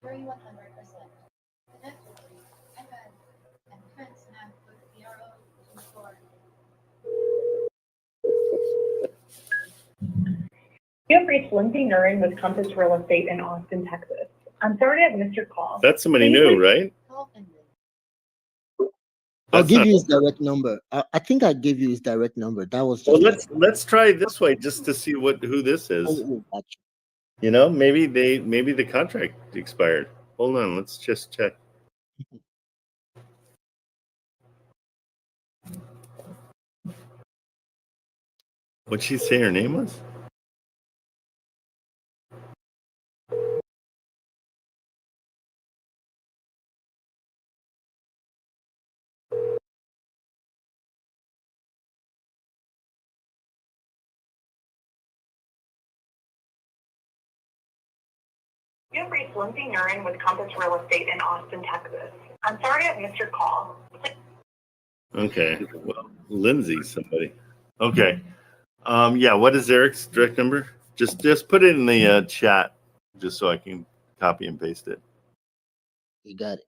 Very 100%. Connect with me. iPad and Trent's now with PRO before. You have reached Lindsay Nurin with Compass Real Estate in Austin, Texas. I'm sorry to have missed your call. That's somebody new, right? I'll give you his direct number. I think I gave you his direct number. That was just. Well, let's try this way just to see who this is. Oh, gotcha. You know, maybe the contract expired. Hold on, let's just check. What'd she say her name was? You have reached Lindsay Nurin with Compass Real Estate in Austin, Texas. I'm sorry to have missed your call. Okay. Well, Lindsay, somebody. Okay. Yeah, what is Eric's direct number? Just put it in the chat just so I can copy and paste it. You got it.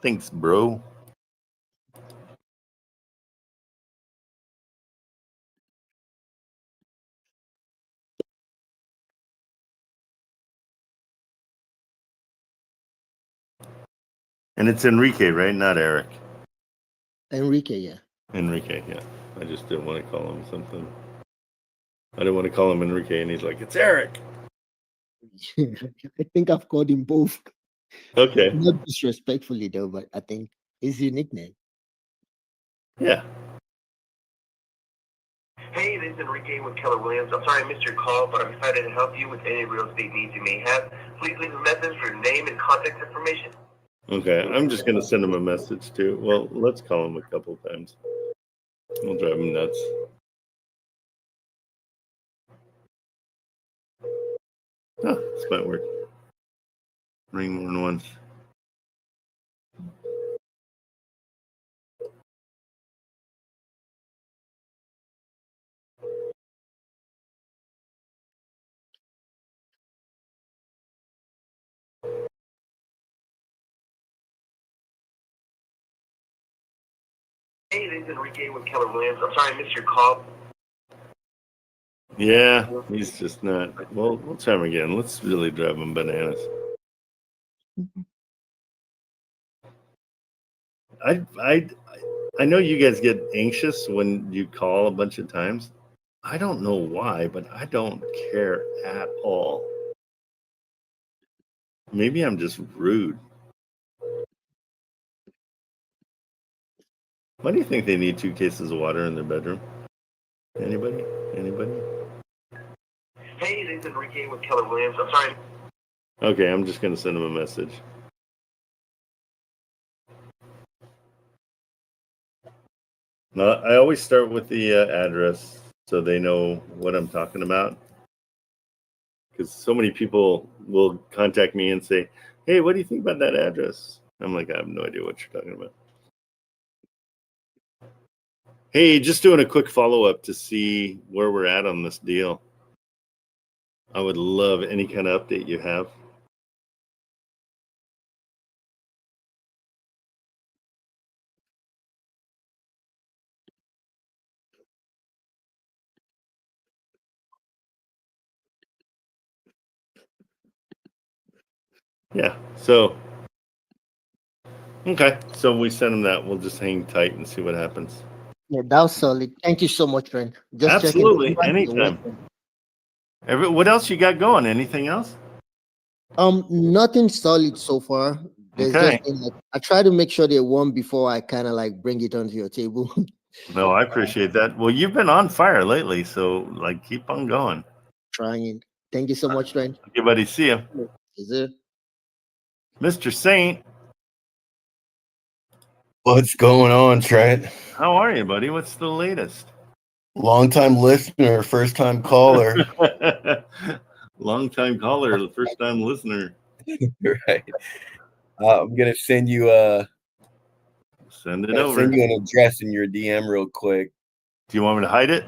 Thanks, bro. And it's Enrique, right? Not Eric. Enrique, yeah. Enrique, yeah. I just didn't want to call him something. I didn't want to call him Enrique, and he's like, it's Eric. I think I've called him both. Okay. Not disrespectfully though, but I think it's your nickname. Yeah. Hey, this is Enrique with Keller Williams. I'm sorry I missed your call, but I'm excited to help you with any real estate needs you may have. Please leave a message for your name and contact information. Okay, I'm just going to send him a message too. Well, let's call him a couple times. We'll drive him nuts. Oh, this might work. Ring more than once. Hey, this is Enrique with Keller Williams. I'm sorry I missed your call. Yeah, he's just not. Well, we'll try him again. Let's really drive him bananas. I know you guys get anxious when you call a bunch of times. I don't know why, but I don't care at all. Maybe I'm just rude. Why do you think they need 2 cases of water in their bedroom? Anybody? Hey, this is Enrique with Keller Williams. I'm sorry. Okay, I'm just going to send him a message. No, I always start with the address so they know what I'm talking about. Because so many people will contact me and say, hey, what do you think about that address? I'm like, I have no idea what you're talking about. Hey, just doing a quick follow-up to see where we're at on this deal. I would love any kind of update you have. Yeah, so, okay. So we send them that. We'll just hang tight and see what happens. Yeah, that was solid. Thank you so much, Trent. Just checking. Absolutely, anytime. What else you got going? Anything else? Nothing solid so far. There's Okay. just been, like, I try to make sure they won before I kind of like bring it onto your table. No, I appreciate that. Well, you've been on fire lately, so like keep on going. Trying. Thank you so much, Trent. Okay, buddy. See ya. Is it? Mr. Saint, What's going on, Trent? how are you, buddy? What's the latest? Long-time listener, first-time caller. Long time caller, first time listener. Right. I'm gonna send you Send it over. send you an address in your DM real quick. Do you want me to hide it?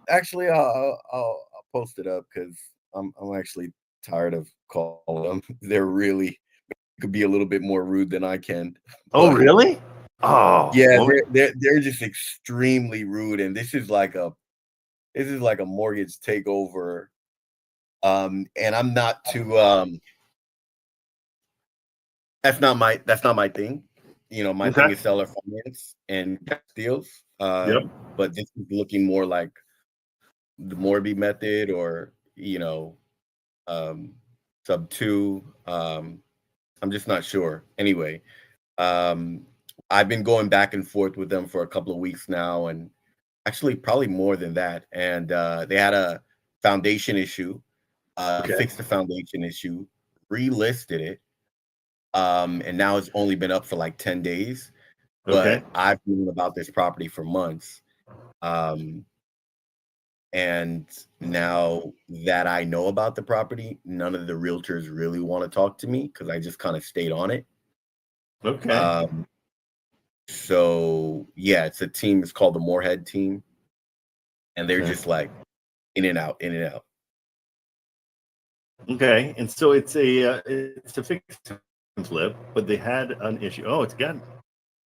Actually, I'll post it up because I'm actually tired of calling them. They're really could be a little bit more rude than I can. Oh, really? Oh, yeah, well, they're just extremely rude, and this is like a mortgage takeover. And I'm not too that's not my thing. You know, my thing is seller finance and deals. Yep. But this is looking more like the Morby method or, you know, sub 2. I'm just not sure. Anyway, I've been going back and forth with them for a couple of weeks now, and actually probably more than that. And they had a foundation issue, fixed the foundation issue, relisted it. And now it's only been up for like 10 days. But I've known about this property for months. And now that I know about the property, none of the realtors really want to talk to me because I just kind of stayed on it. Okay. So yeah, it's a team. It's called the Moorhead team. And they're just like in and out, in and out. Okay. And so it's a fixed flip, but they had an issue. Oh, it's got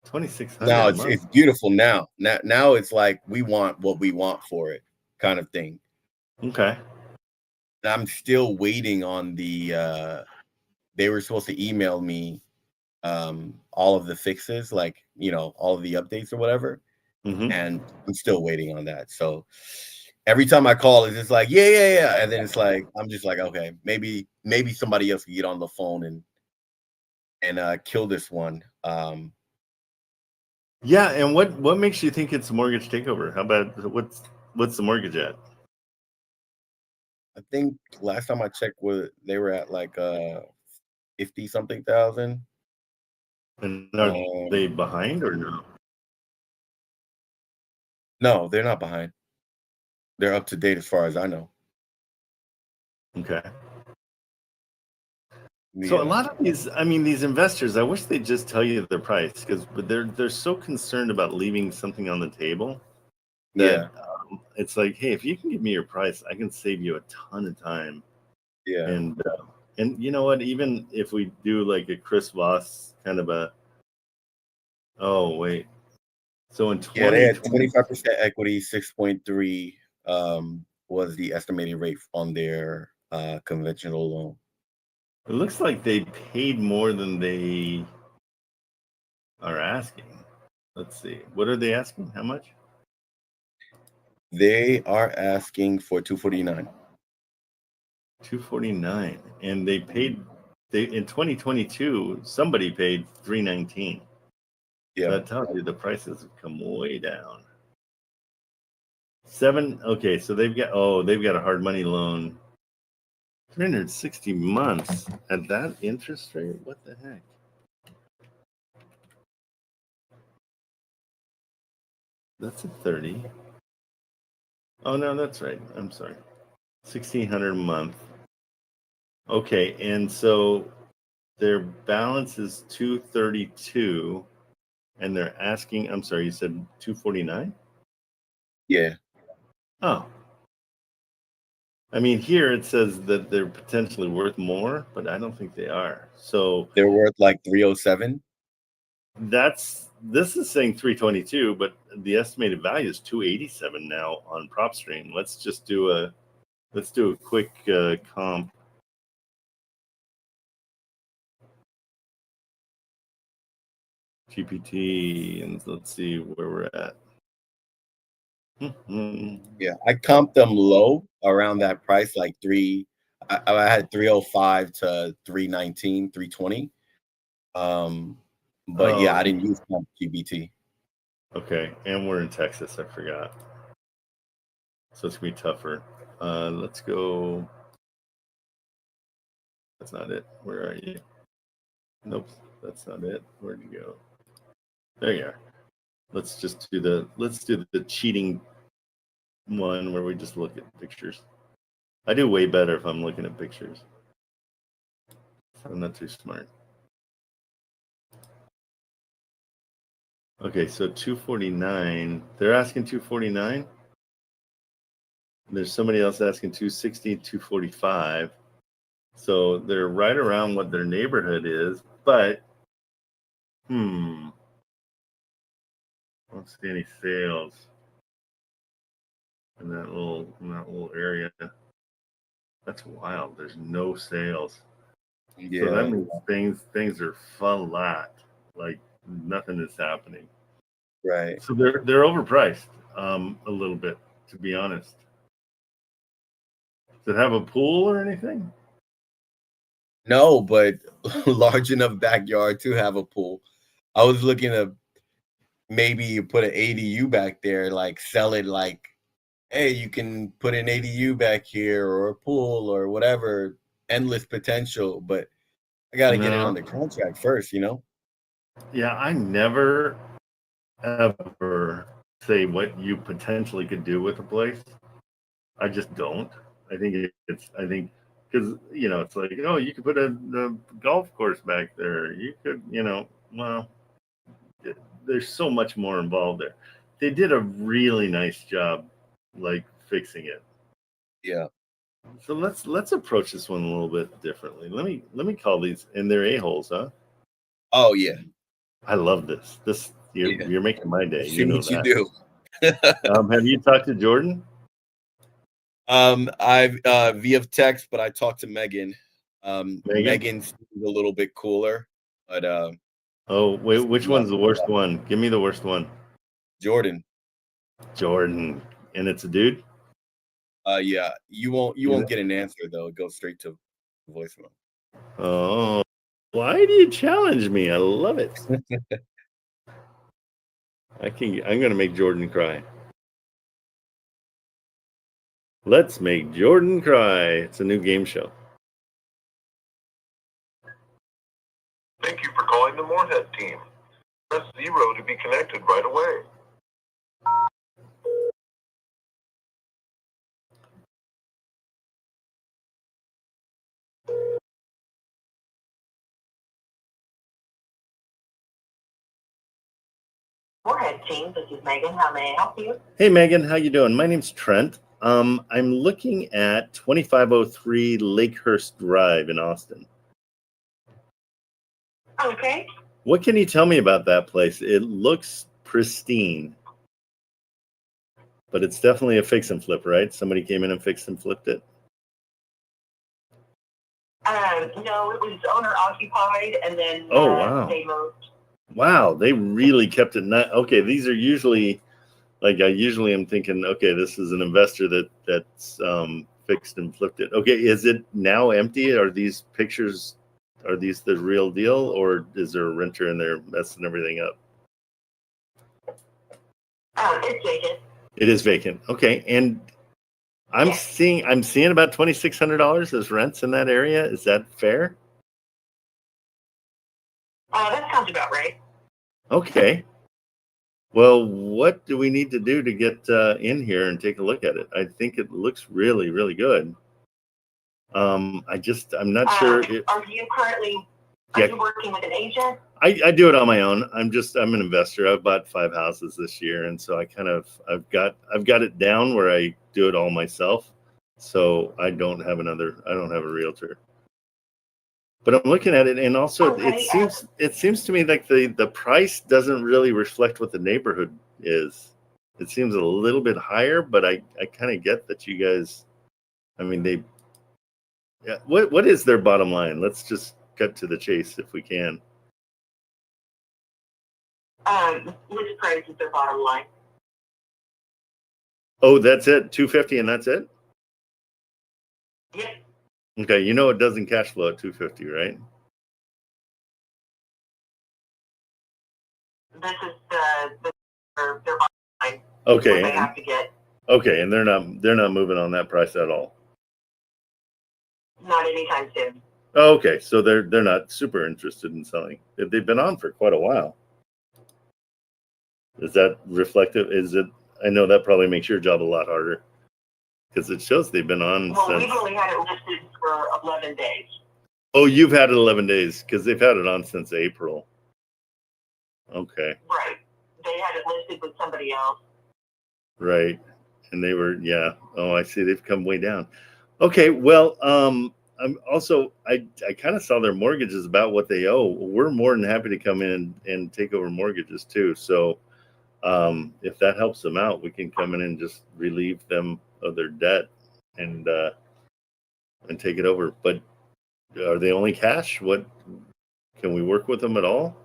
2,600. No, it's beautiful now. Now it's like we want what we want for it, kind of thing. Okay. And I'm still waiting on the. They were supposed to email me all of the fixes, like, you know, all of the updates or whatever, and I'm still waiting on that. So every time I call, it's just like yeah, and then it's like I'm just like, okay, maybe somebody else can get on the phone and kill this one. Yeah, and what makes you think it's a mortgage takeover? How about what's the mortgage at? I think last time I checked, they were at like 50-something thousand. And are they behind or no? No, they're not behind. They're up to date as far as I know. Okay. So a lot of these investors, I wish they'd just tell you their price because they're so concerned about leaving something on the table that it's like, hey, if you can give me your price, I can save you a ton of time. Yeah. And you know what? Even if we do like a Chris Voss kind of a, oh wait, so in 20, they had 25% equity, 6.3 was the estimated rate on their conventional loan. It looks like they paid more than they are asking. Let's see. What are they asking? How much? They are asking for 249. 249, and they paid. They in 2022, somebody paid 319. Yeah, That tells you the prices have come way down. Okay, so they've got a hard money loan. 360 months at that interest rate? What the heck? That's a 30. Oh no, that's right. I'm sorry. 1,600 a month. Okay, and so their balance is 232, and they're asking. I'm sorry, you said 249? yeah. Oh. I mean, here it says that they're potentially worth more, but I don't think they are. So They're worth like 307. This is saying 322, but the estimated value is 287 now on PropStream. Let's do a quick comp. GPT, and let's see where we're at. Yeah, I comped them low around that price, like I had 305 to 319, 320. But yeah, I didn't use comp GPT. Okay, and we're in Texas, I forgot. So it's gonna be tougher. Let's go. That's not it. Where are you? Nope, that's not it. Where'd you go? There you are. Let's do the cheating one where we just look at pictures. I do way better if I'm looking at pictures. So I'm not too smart. Okay, so 249. They're asking 249. There's somebody else asking 260, 245. So they're right around what their neighborhood is, but I don't see any sales in that little area. That's wild. There's no sales. Yeah. So that means things are flat. Like nothing is happening. Right. So they're overpriced a little bit, to be honest. Does it have a pool or anything? No, but large enough backyard to have a pool. I was looking to maybe you put an ADU back there, like sell it like, hey, you can put an ADU back here or a pool or whatever, endless potential. But I got to get it on the contract first, you know? Yeah, I never ever say what you potentially could do with a place. I just don't. I think because it's like, oh, you could put a golf course back there. You could, well, there's so much more involved there. They did a really nice job, like fixing it. Yeah. So let's approach this one a little bit differently. Let me call these, and they're a-holes, huh? Oh yeah. I love this. You're making my day. See what you do. Have you talked to Jordan? I've via text, but I talked to Megan. Megan's a little bit cooler, but oh wait, which one's the worst one? Give me the worst one. Jordan, and it's a dude. Yeah, you won't get an answer though. It goes straight to voicemail. Oh, why do you challenge me? I love it. I'm gonna make Jordan cry. Let's make Jordan cry. It's a new game show. Thank you for calling the Moorhead team. Press 0 to be connected right away. Moorhead team, this is Megan. How may I help you? Hey Megan, how you doing? My name's Trent. I'm looking at 2503 Lakehurst Drive in Austin. Okay. What can you tell me about that place? It looks pristine. But it's definitely a fix and flip, right? Somebody came in and fixed and flipped it. No, it was owner occupied, and then Oh, wow. they moved. Wow, they really kept it. Okay, these are usually, like, I usually am thinking, okay, this is an investor that's fixed and flipped it. Okay, is it now empty? Are these pictures, are these the real deal, or is there a renter in there messing everything up? It's vacant. It is vacant. Okay, and I'm seeing about $2,600 as rents in that area. Is that fair? That sounds about right. Okay. Well, what do we need to do to get in here and take a look at it? I think it looks really, really good. I'm not sure. Are you currently are you working with an agent? I do it on my own. I'm an investor. I've bought 5 houses this year, and so I've got it down where I do it all myself. So I don't have a realtor. But I'm looking at it, and also it seems to me like the price doesn't really reflect what the neighborhood is. It seems a little bit higher, but I kind of get that you guys, I mean, what is their bottom line? Let's just cut to the chase if we can. List price is their bottom line. Oh, that's it, $250, and that's it? Yep. Okay, you know it doesn't cash flow at $250, right? This is their bottom line. Okay. What they have to get. Okay, and they're not moving on that price at all. Not anytime soon. Oh, okay, so they're not super interested in selling. They've been on for quite a while. Is that reflective? I know that probably makes your job a lot harder because it shows they've been on. Well, we've only had it listed for 11 days. Oh, you've had it 11 days because they've had it on since April. Okay. Right. They had it listed with somebody else. Right. And they were, yeah. Oh, I see. They've come way down. Okay. Well, I'm also, I kind of saw their mortgages about what they owe. We're more than happy to come in and take over mortgages too. So if that helps them out, we can come in and just relieve them of their debt and take it over. But are they only cash? What can we work with them at all?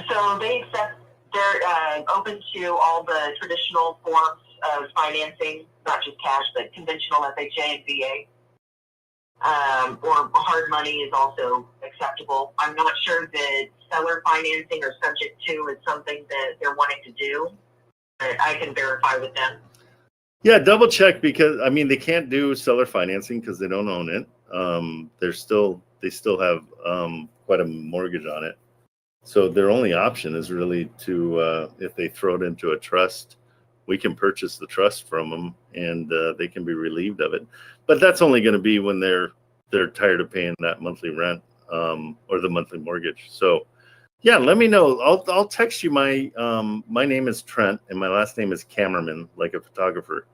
So they accept, they're open to all the traditional forms of financing, not just cash, but conventional FHA and VA. Or hard money is also acceptable. I'm not sure that seller financing or subject to is something that they're wanting to do, but I can verify with them. Yeah, double check because I mean they can't do seller financing because they don't own it. They still have quite a mortgage on it. So their only option is really to if they throw it into a trust, we can purchase the trust from them and they can be relieved of it. But that's only going to be when they're tired of paying that monthly rent or the monthly mortgage. So yeah, let me know. I'll text you my name is Trent and my last name is Kamerman, like a photographer.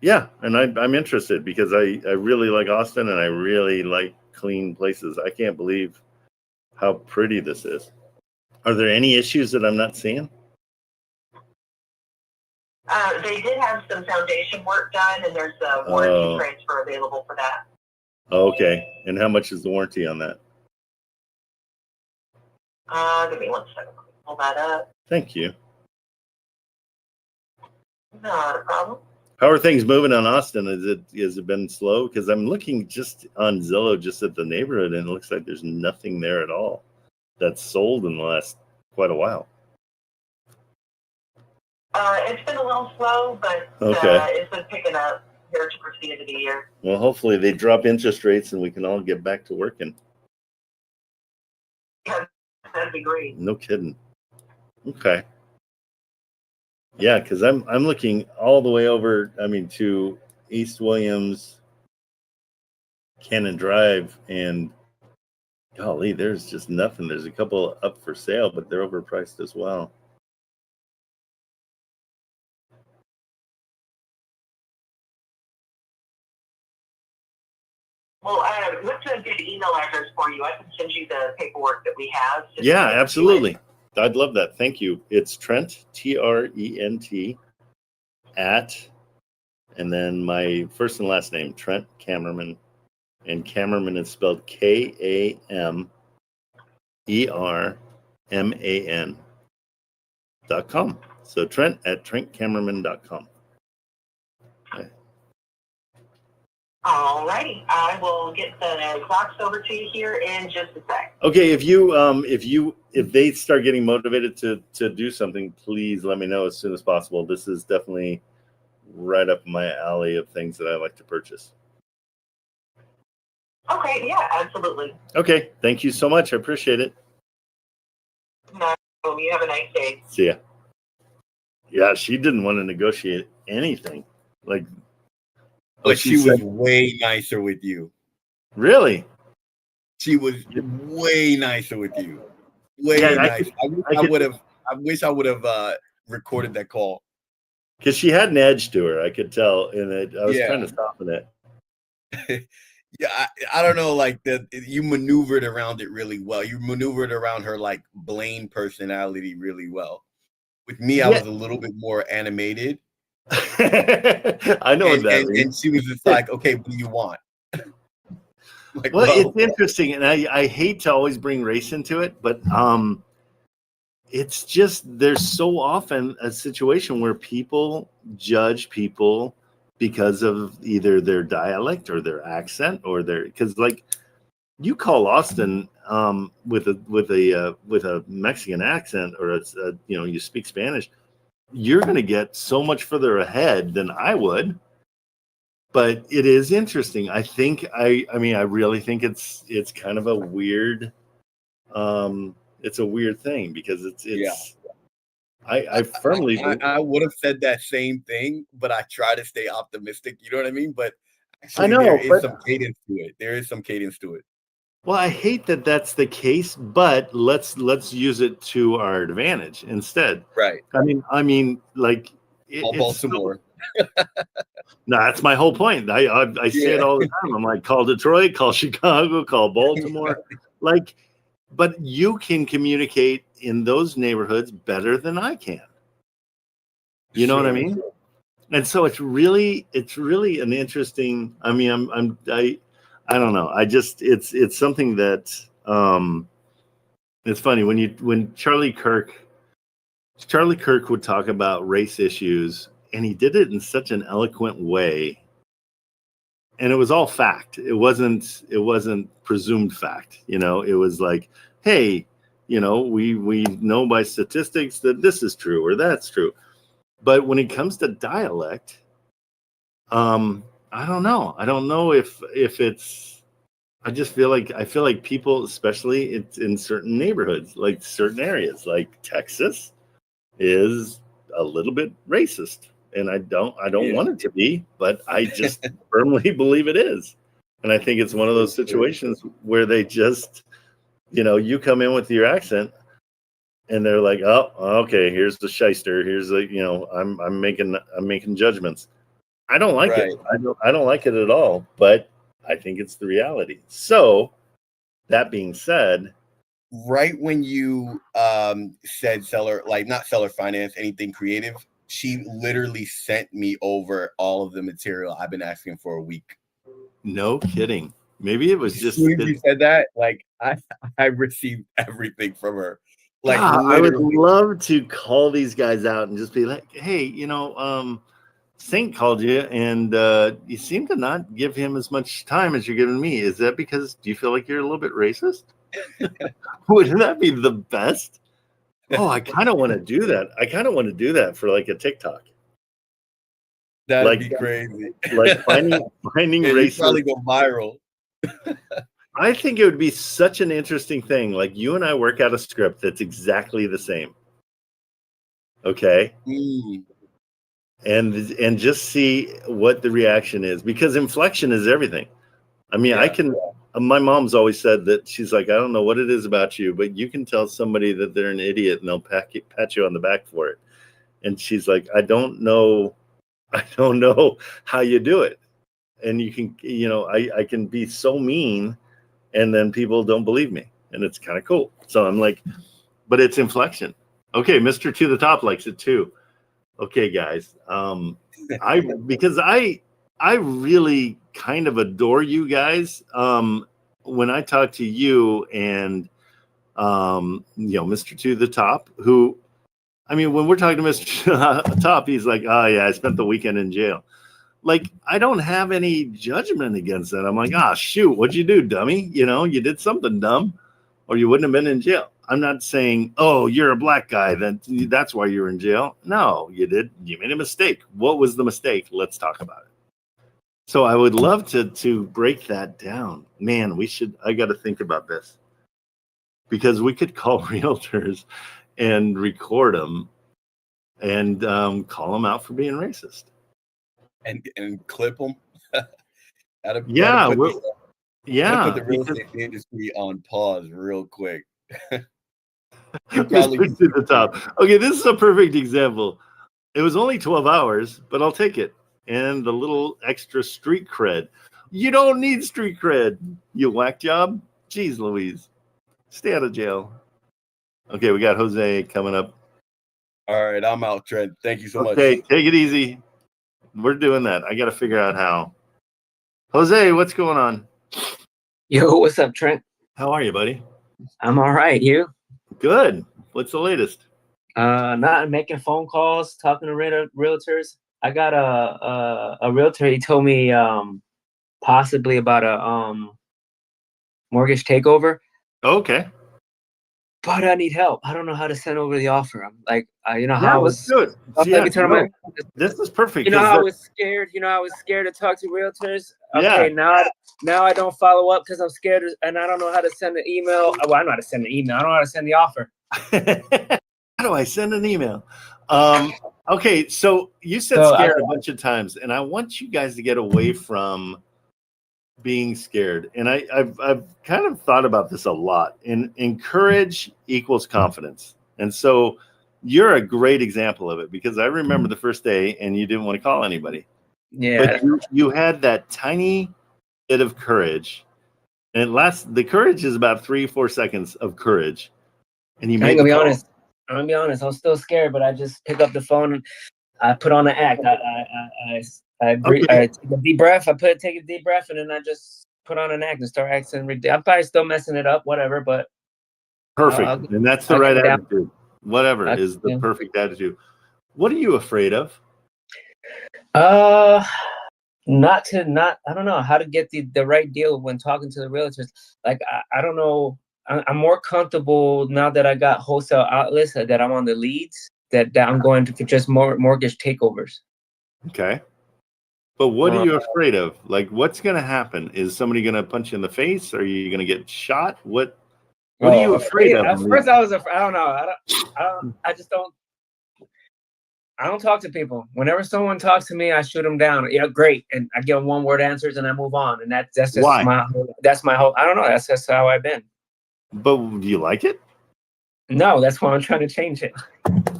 Yeah, and I'm interested because I really like Austin and I really like clean places. I can't believe how pretty this is. Are there any issues that I'm not seeing? They did have some foundation work done, and there's a warranty transfer available for that. Okay, and how much is the warranty on that? Give me 1 second. Pull that up. Thank you. Not a problem. How are things moving on Austin? Has it been slow? Because I'm looking just on Zillow, just at the neighborhood, and it looks like there's nothing there at all that's sold in the last quite a while. It's been a little slow, but okay. It's been picking up here towards the end of the year. Well, hopefully they drop interest rates and we can all get back to working. Yeah, that'd be great. No kidding. Okay. Yeah, because I'm looking all the way over, to East Williams, Cannon Drive, and golly, there's just nothing. There's a couple up for sale, but they're overpriced as well. Well, what's a good email address for you? I can send you the paperwork that we have. Yeah, absolutely. I'd love that. Thank you. It's Trent, TRENT, at, and then my first and last name, Trent Kamerman. And Kamerman is spelled KAMERMAN.com. So Trent at TrentKamerman.com. All righty. I will get the clocks over to you here in just a sec. Okay, if they start getting motivated to do something, please let me know as soon as possible. This is definitely right up my alley of things that I like to purchase. Okay, yeah, absolutely. Okay, thank you so much. I appreciate it. No, you have a nice day. See ya. Yeah, she didn't want to negotiate anything. Like, but she was way nicer with you. Really? She was way nicer with you. Way nicer. I wish I would have recorded that call. Because she had an edge to her, I could tell, and I was trying to soften it. Yeah, I don't know, like you maneuvered around it really well. You maneuvered around her like Blaine personality really well. With me, I was a little bit more animated. I know what that means. And she was just like, okay, what do you want? Like, well, it's interesting, and I hate to always bring race into it, but it's just there's so often a situation where people judge people because of either their dialect or their accent or because like you call Austin with a Mexican accent or you speak Spanish, you're going to get so much further ahead than I would. But it is interesting. I think I really think it's kind of a weird it's a weird thing because it's I firmly I would have said that same thing, but I try to stay optimistic. You know what I mean? But actually, I know there is some cadence to it. There is some cadence to it. Well, I hate that that's the case, but let's use it to our advantage instead. Right. I mean, like Baltimore. No, that's my whole point. I say it all the time. I'm like, call Detroit, call Chicago, call Baltimore. Like, but you can communicate in those neighborhoods better than I can. You know what I mean? And so it's really an interesting. I mean, I don't know. I just it's something that it's funny when Charlie Kirk would talk about race issues, and he did it in such an eloquent way. And it was all fact. It wasn't presumed fact. You know, it was like, hey, you know, we know by statistics that this is true or that's true. But when it comes to dialect, I don't know. I don't know if it's. I just feel like people, especially it's in certain neighborhoods, like certain areas, like Texas, is a little bit racist. And I don't want it to be, but I just firmly believe it is. And I think it's one of those situations where they just, you know, you come in with your accent and they're like, oh, okay, here's the shyster. Here's the, you know, I'm making judgments. I don't like it. I don't like it at all, but I think it's the reality. So that being said, right when you said seller, like not seller finance, anything creative, she literally sent me over all of the material I've been asking for a week. No kidding. Maybe it was just. As soon as you said that, like I received everything from her. Like I would love to call these guys out and just be like, hey, you know, Saint called you and you seem to not give him as much time as you're giving me. Is that because do you feel like you're a little bit racist? Wouldn't that be the best? Oh, I kind of want to do that. I kind of want to do that for like a TikTok. That'd be crazy. Like finding racists. Probably go viral. I think it would be such an interesting thing. Like you and I work out a script that's exactly the same. Okay. And just see what the reaction is, because inflection is everything. I mean, my mom's always said that she's like, I don't know what it is about you, but you can tell somebody that they're an idiot and they'll pat you on the back for it. And she's like, I don't know how you do it. And you can, you know, I can be so mean and then people don't believe me. And it's kind of cool. So I'm like, but it's inflection. Okay, Mr. To the Top likes it too. Okay, guys. Because I really kind of adore you guys. When I talk to you and Mr. To the Top, who, I mean, when we're talking to Mr. Top, he's like, oh yeah, I spent the weekend in jail. Like, I don't have any judgment against that. I'm like, shoot, what'd you do, dummy? You did something dumb, or you wouldn't have been in jail. I'm not saying, oh, you're a black guy, that's why you're in jail. No, you made a mistake. What was the mistake? Let's talk about it. So I would love to break that down. Man, I got to think about this, because we could call realtors and record them and call them out for being racist. And clip them. Gotta put the real estate industry on pause real quick. Probably to the top. Okay, this is a perfect example. It was only 12 hours, but I'll take it. And the little extra street cred. You don't need street cred, you whack job. Jeez Louise. Stay out of jail. Okay, we got Jose coming up. All right, I'm out, Trent. Thank you so much. Okay, take it easy. We're doing that. I got to figure out how. Jose, what's going on? Yo, what's up, Trent? How are you, buddy? I'm all right. You? Good. What's the latest? Not making phone calls, talking to realtors. I got a realtor. He told me possibly about a mortgage takeover. Okay. But I need help. I don't know how to send over the offer. I'm like, how I was. Good. This is perfect. I was scared. I was scared to talk to realtors. Okay, now I don't follow up because I'm scared, and I don't know how to send an email. Well, I know how to send an email. I don't know how to send the offer. How do I send an email? Okay, so you said scared a bunch of times, and I want you guys to get away from being scared. And I've kind of thought about this a lot. And courage equals confidence. And so you're a great example of it, because I remember the first day and you didn't want to call anybody. Yeah. But you had that tiny bit of courage. And the courage is about 3-4 seconds of courage. And you I'm gonna be honest. I'm still scared, but I just pick up the phone and I put on an act. I take a deep breath. Take a deep breath, and then I just put on an act and start acting. I'm probably still messing it up, whatever. But perfect, and that's the right attitude. Whatever is the perfect attitude. What are you afraid of? I don't know how to get the right deal when talking to the realtors. Like I don't know. I'm more comfortable now that I got wholesale outlets, that I'm on the leads, that I'm going to just more mortgage takeovers. Okay. But what are you afraid of? Like, what's going to happen? Is somebody going to punch you in the face? Are you going to get shot? What are you afraid of? At first, I was afraid. I don't know. I just don't. I don't talk to people. Whenever someone talks to me, I shoot them down. Yeah, great, and I give them one-word answers, and I move on. And that's just why? That's my whole. I don't know. That's just how I've been. But do you like it? No, that's why I'm trying to change it.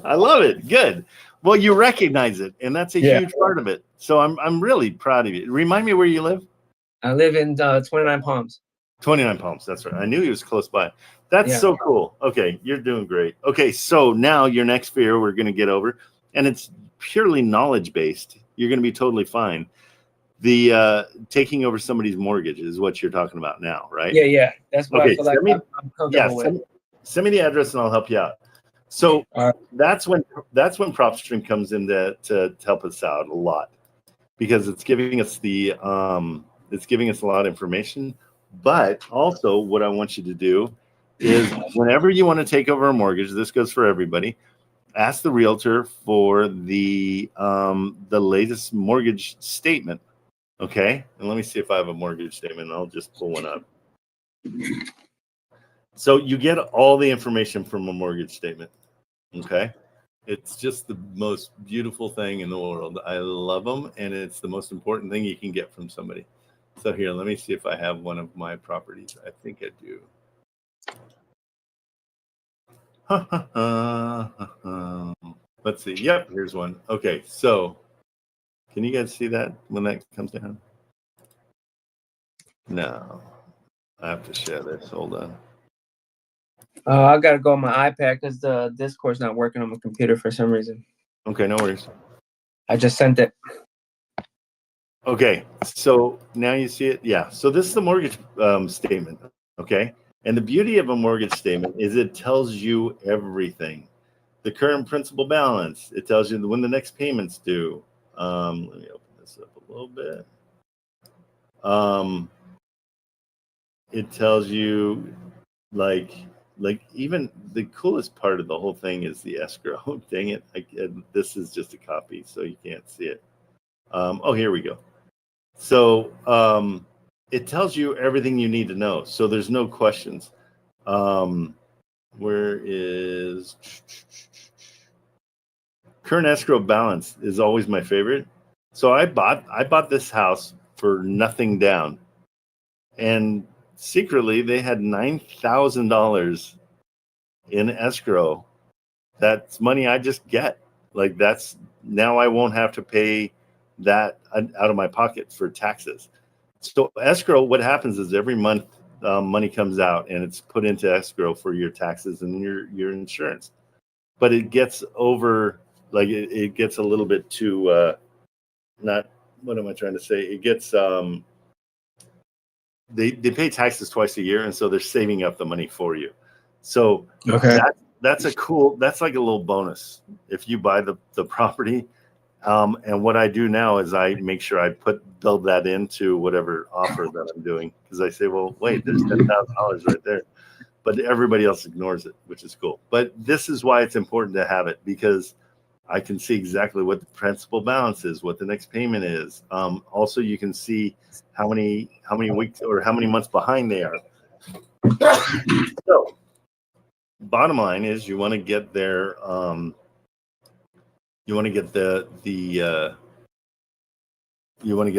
I love it. Good. Well, you recognize it, and that's a huge part of it. So I'm really proud of you. Remind me where you live. I live in 29 Palms. 29 Palms. That's right. I knew he was close by. That's so cool. Okay, you're doing great. Okay, so now your next fear we're going to get over, and it's purely knowledge based. You're going to be totally fine. The taking over somebody's mortgage is what you're talking about now, right? Yeah. That's what I feel like I'm comfortable with. Send me the address and I'll help you out. So that's when PropStream comes in to help us out a lot, because it's giving us a lot of information. But also, what I want you to do is, whenever you want to take over a mortgage, this goes for everybody, ask the realtor for the latest mortgage statement. Okay, and let me see if I have a mortgage statement. I'll just pull one up. So you get all the information from a mortgage statement. Okay, it's just the most beautiful thing in the world. I love them, and it's the most important thing you can get from somebody. So here, let me see if I have one of my properties. I think I do. Let's see. Yep, here's one. Okay, so can you guys see that when that comes down? No, I have to share this. Hold on. I gotta go on my iPad because the Discord's not working on my computer for some reason. Okay, no worries. I just sent it. Okay, so now you see it. Yeah, so this is the mortgage statement. Okay, and the beauty of a mortgage statement is it tells you everything. The current principal balance. It tells you when the next payment's due. Let me open this up a little bit. It tells you like even the coolest part of the whole thing is the escrow. Dang it! This is just a copy, so you can't see it. Oh, here we go. So it tells you everything you need to know. So there's no questions. Where is current escrow balance is always my favorite. So I bought this house for nothing down, and secretly they had $9,000 in escrow. That's money I just get. Like that's now I won't have to pay that out of my pocket for taxes. So escrow, what happens is every month money comes out and it's put into escrow for your taxes and your insurance. But it gets over, like it gets a little bit too not, what am I trying to say? It gets they pay taxes twice a year, and so they're saving up the money for you. So Okay. that's like a little bonus if you buy the property. And what I do now is I make sure I build that into whatever offer that I'm doing, because I say, well, wait, there's $10,000 right there, but everybody else ignores it, which is cool. But this is why it's important to have it, because I can see exactly what the principal balance is, what the next payment is. Also, you can see how many weeks or how many months behind they are. So, bottom line is, you want to get their you want to get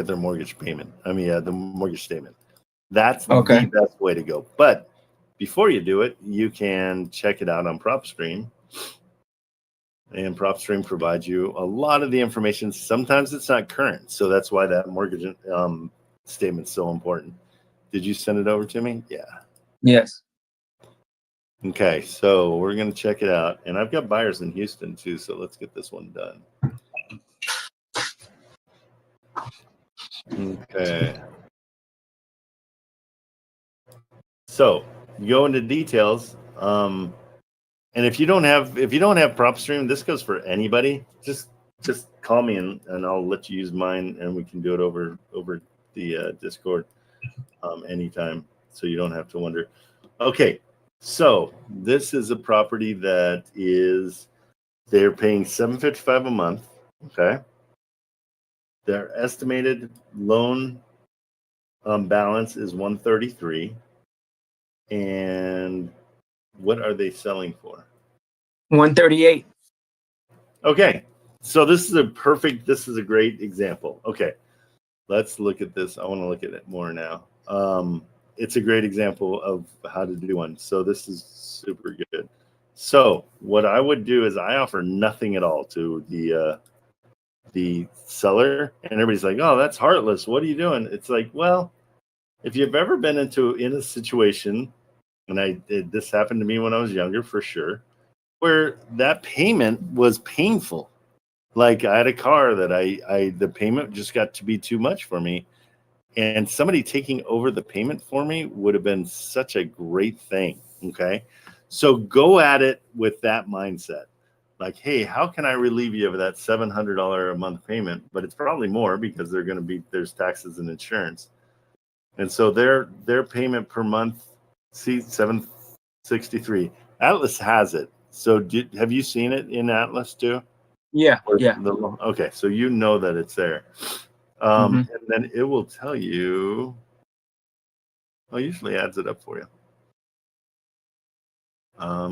their mortgage payment. The mortgage statement. That's Okay. the best way to go. But before you do it, you can check it out on PropStream. And PropStream provides you a lot of the information. Sometimes it's not current, so that's why that mortgage statement is so important. Did you send it over to me? Yeah. Yes. Okay, so we're going to check it out. And I've got buyers in Houston too, so let's get this one done. Okay. So you go into details. And if you don't have PropStream, this goes for anybody. Just call me and I'll let you use mine, and we can do it over the Discord anytime, so you don't have to wonder. Okay, so this is a property that they're paying $755 a month. Okay, their estimated loan balance is $133, and what are they selling for? 138. Okay, so this is a great example. Okay, let's look at this. I want to look at it more now. It's a great example of how to do one. So this is super good. So what I would do is I offer nothing at all to the seller, and everybody's like, "Oh, that's heartless. What are you doing?" It's like, well, if you've ever been in a situation, and this happened to me when I was younger for sure, where that payment was painful. Like I had a car that the payment just got to be too much for me, and somebody taking over the payment for me would have been such a great thing. Okay, so go at it with that mindset. Like, hey, how can I relieve you of that $700 a month payment? But it's probably more, because there's taxes and insurance, and so their payment per month, see, $763. Atlas has it. So have you seen it in Atlas too? Yeah. Yeah. Okay, so you know that it's there. And then it will tell you. Well, it usually adds it up for you.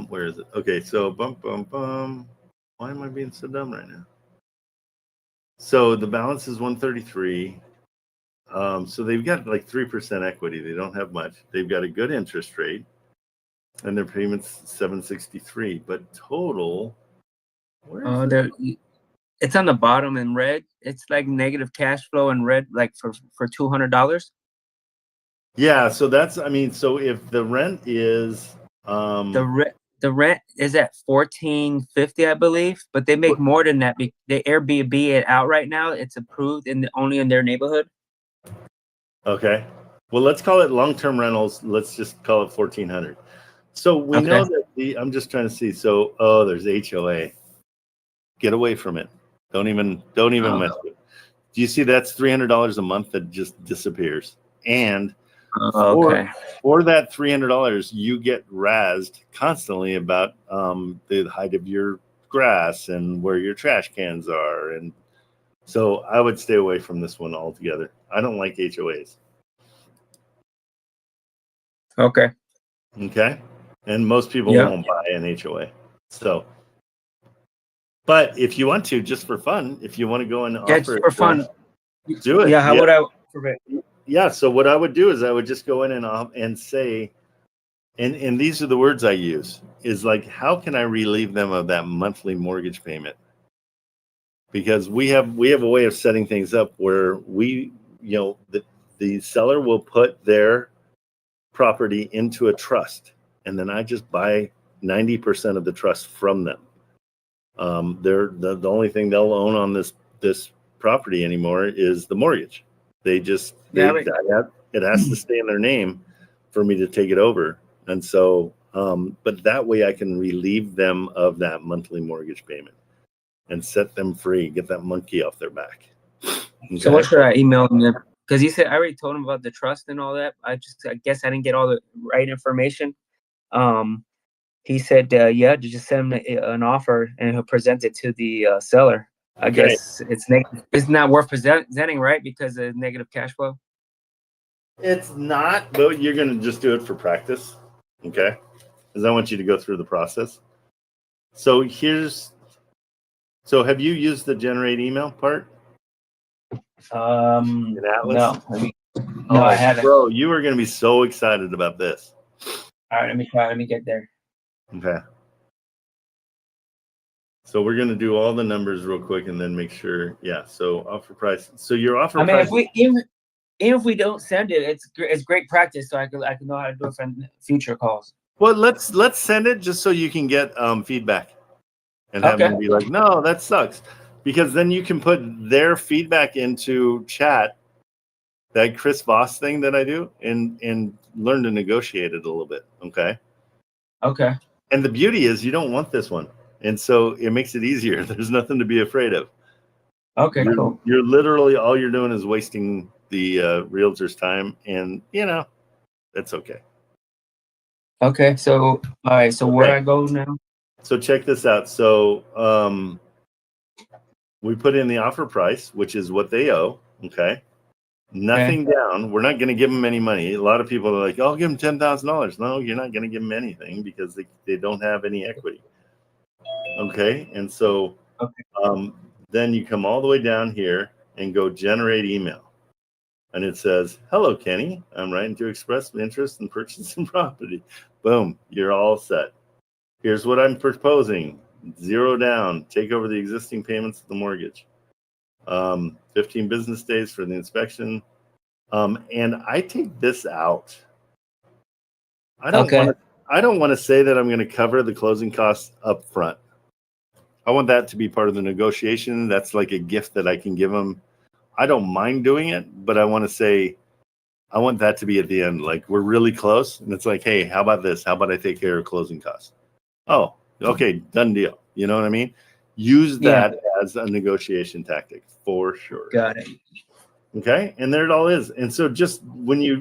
Where is it? Okay, so why am I being so dumb right now? So the balance is 133. So they've got like 3% equity. They don't have much. They've got a good interest rate, and their payments $763. But total, where is it? It's on the bottom in red. It's like negative cash flow in red, like for $200. Yeah, so so if the rent is The rent is at $14.50, I believe, but they make more than that. They Airbnb it out right now. It's approved only in their neighborhood. Okay. Well, let's call it long-term rentals. Let's just call it 1,400. So we know that I'm just trying to see. So, there's HOA. Get away from it. Don't even mess with it. Do you see that's $300 a month that just disappears? And for that $300, you get razzed constantly about the height of your grass and where your trash cans are. And so I would stay away from this one altogether. I don't like HOAs. Okay. And most people won't buy an HOA. So, but if you want to, just for fun, if you want to go and offer it for fun, do it. Yeah. How would I? Yeah. So what I would do is I would just go in and say, and these are the words I use, is like, how can I relieve them of that monthly mortgage payment? Because we have a way of setting things up where the seller will put their property into a trust, and then I just buy 90% of the trust from them. They're the only thing they'll own on this property anymore is the mortgage. It has to stay in their name for me to take it over. And so, but that way I can relieve them of that monthly mortgage payment and set them free, get that monkey off their back. Okay. So what should I email them? Because he said I already told him about the trust and all that. I guess I didn't get all the right information. He said, to just send him an offer and he'll present it to the seller. I guess it's not worth presenting, right? Because of negative cash flow. It's not, but you're going to just do it for practice. Okay. Because I want you to go through the process. So have you used the generate email part? In Atlas? No, I haven't. Bro, you are going to be so excited about this. All right, let me try. Let me get there. Okay. So we're going to do all the numbers real quick and then make sure. Yeah. So offer price. So your offer price. Even if we don't send it, it's great practice. So I can know how to do it for future calls. Well, let's send it just so you can get feedback and have them be like, no, that sucks. Because then you can put their feedback into chat, that Chris Voss thing that I do, and learn to negotiate it a little bit. Okay. Okay. And the beauty is you don't want this one. And so it makes it easier. There's nothing to be afraid of. Okay, cool. You're literally, all you're doing is wasting the realtor's time. And, that's okay. Okay. So, all right. So where I go now? So check this out. So we put in the offer price, which is what they owe. Okay. Nothing down. We're not going to give them any money. A lot of people are like, I'll give them $10,000. No, you're not going to give them anything because they don't have any equity. Okay. And so then you come all the way down here and go generate email. And it says, hello, Kenny. I'm writing to express interest in purchasing property. Boom. You're all set. Here's what I'm proposing. 0 down. Take over the existing payments of the mortgage. 15 business days for the inspection. And I take this out. I don't want to say that I'm going to cover the closing costs up front. I want that to be part of the negotiation. That's like a gift that I can give them. I don't mind doing it, but I want to say, I want that to be at the end. Like, we're really close. And it's like, hey, how about this? How about I take care of closing costs? Oh, okay. Done deal. You know what I mean? Use that as a negotiation tactic for sure. Got it. Okay. And there it all is. And so just when you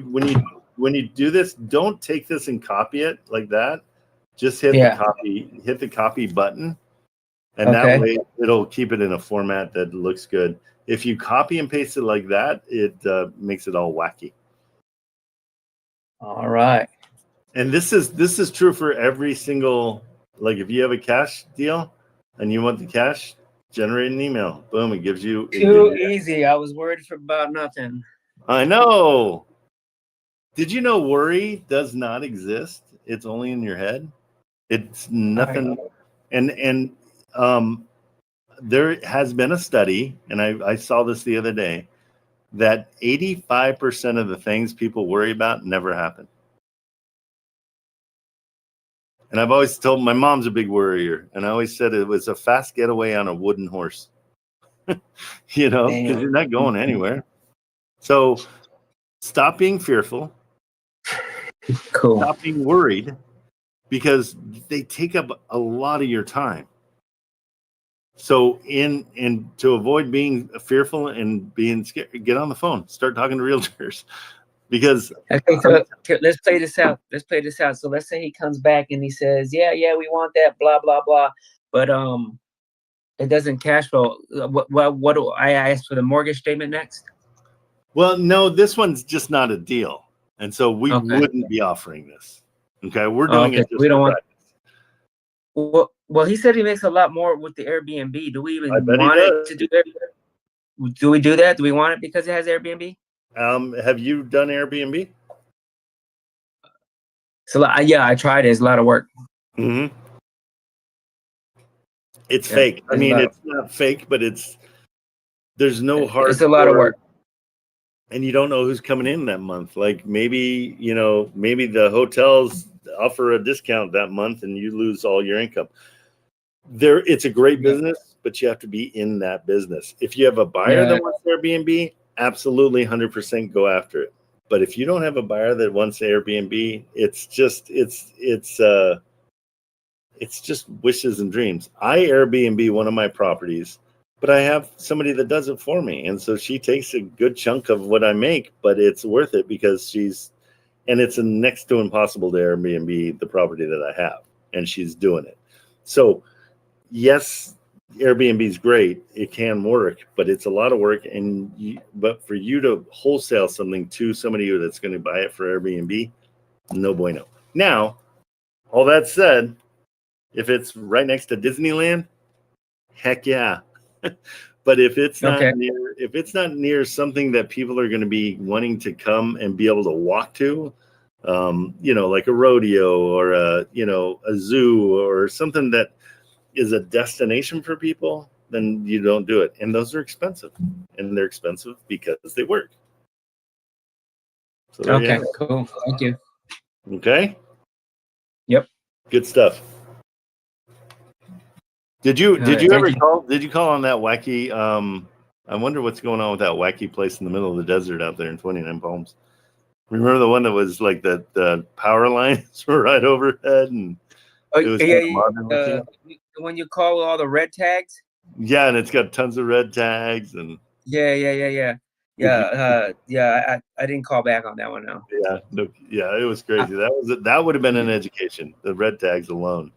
do this, don't take this and copy it like that. Just hit the copy button. And that way it'll keep it in a format that looks good. If you copy and paste it like that, it makes it all wacky. All right. And this is true for every single, like if you have a cash deal and you want the cash, generate an email. Boom, it gives you. Too easy. I was worried about nothing. I know. Did you know worry does not exist? It's only in your head. It's nothing. And there has been a study, and I saw this the other day, that 85% of the things people worry about never happen. And I've always told my mom's a big worrier, and I always said it was a fast getaway on a wooden horse. You know, because you're not going anywhere. So stop being fearful. Cool. Stop being worried, because they take up a lot of your time. So to avoid being fearful and being scared, get on the phone, start talking to realtors. Because okay, so let's play this out. So let's say he comes back and he says, yeah, we want that, blah blah blah, but it doesn't cash flow. What do I ask for the mortgage statement next? Well, no, this one's just not a deal, and so we wouldn't be offering this. Okay, we're doing it. We don't want. Well, he said he makes a lot more with the Airbnb. Do we even want it to do that? Do we do that? Do we want it because it has Airbnb? Have you done Airbnb? So yeah, I tried it. It's a lot of work. Mm-hmm. It's fake. I mean, it's not fake, but there's no hard. It's a lot of work. And you don't know who's coming in that month. Like maybe the hotels offer a discount that month and you lose all your income. It's a great business, but you have to be in that business. If you have a buyer that wants Airbnb, absolutely 100% go after it. But if you don't have a buyer that wants Airbnb, it's just wishes and dreams. I Airbnb one of my properties, but I have somebody that does it for me. And so she takes a good chunk of what I make, but it's worth it because it's next to impossible to Airbnb the property that I have, and she's doing it. So yes, Airbnb is great. It can work, but it's a lot of work. But for you to wholesale something to somebody that's going to buy it for Airbnb, no bueno. Now, all that said, if it's right next to Disneyland, heck yeah. But if it's not near something that people are going to be wanting to come and be able to walk to, like a rodeo or a zoo or something that is a destination for people, then you don't do it. And those are expensive, and they're expensive because they work. So cool. Thank you. Okay. Yep. Good stuff. Did you call on that wacky? I wonder what's going on with that wacky place in the middle of the desert out there in 29 Palms. Remember the one that was like the power lines were right overhead, and it was when you call all the red tags. Yeah, and it's got tons of red tags and. Yeah. I didn't call back on that one now. Yeah, it was crazy. That would have been an education. The red tags alone.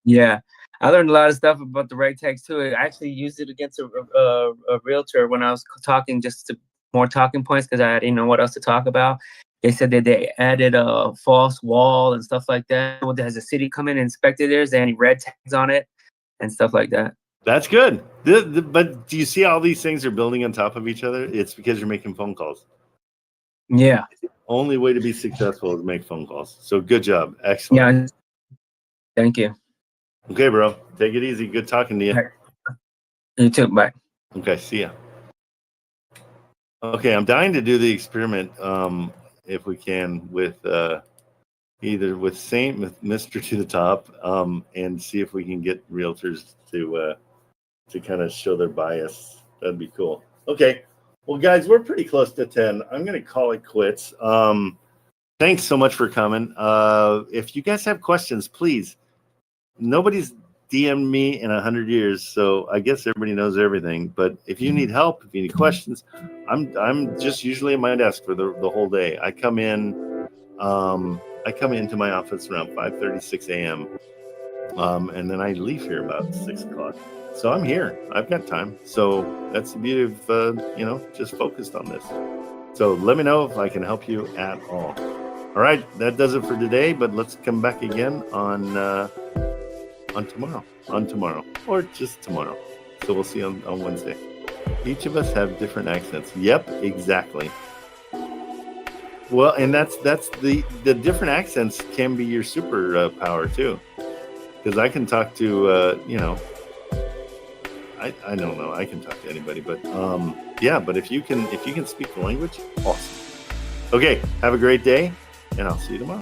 Yeah. I learned a lot of stuff about the red tags too. I actually used it against a realtor when I was talking, just to more talking points because I didn't know what else to talk about. They said that they added a false wall and stuff like that. Has the city come in and inspected theirs? There any red tags on it and stuff like that? That's good. But do you see all these things are building on top of each other? It's because you're making phone calls. Yeah. The only way to be successful is make phone calls. So good job. Excellent. Yeah. Thank you. Okay, bro. Take it easy. Good talking to you. Right. You too. Bye. Okay. See ya. Okay. I'm dying to do the experiment, if we can, with either with Mr. to the Top, and see if we can get realtors to kind of show their bias. That'd be cool. Okay. Well, guys, we're pretty close to 10. I'm going to call it quits. Thanks so much for coming. If you guys have questions, please. Nobody's DM'd me in 100 years, so I guess everybody knows everything. But if you need help, if you need questions, I'm just usually at my desk for the whole day. I come in into my office around 5:30, 6 a.m. And then I leave here about 6 o'clock. So I'm here. I've got time. So that's the beauty of just focused on this. So let me know if I can help you at all. All right, that does it for today. But let's come back again on tomorrow, or just tomorrow. So we'll see on Wednesday. Each of us have different accents. Yep, exactly. Well, and that's the different accents can be your super power too, because I can talk to I don't know, I can talk to anybody, but but if you can speak the language, awesome. Okay, have a great day, and I'll see you tomorrow.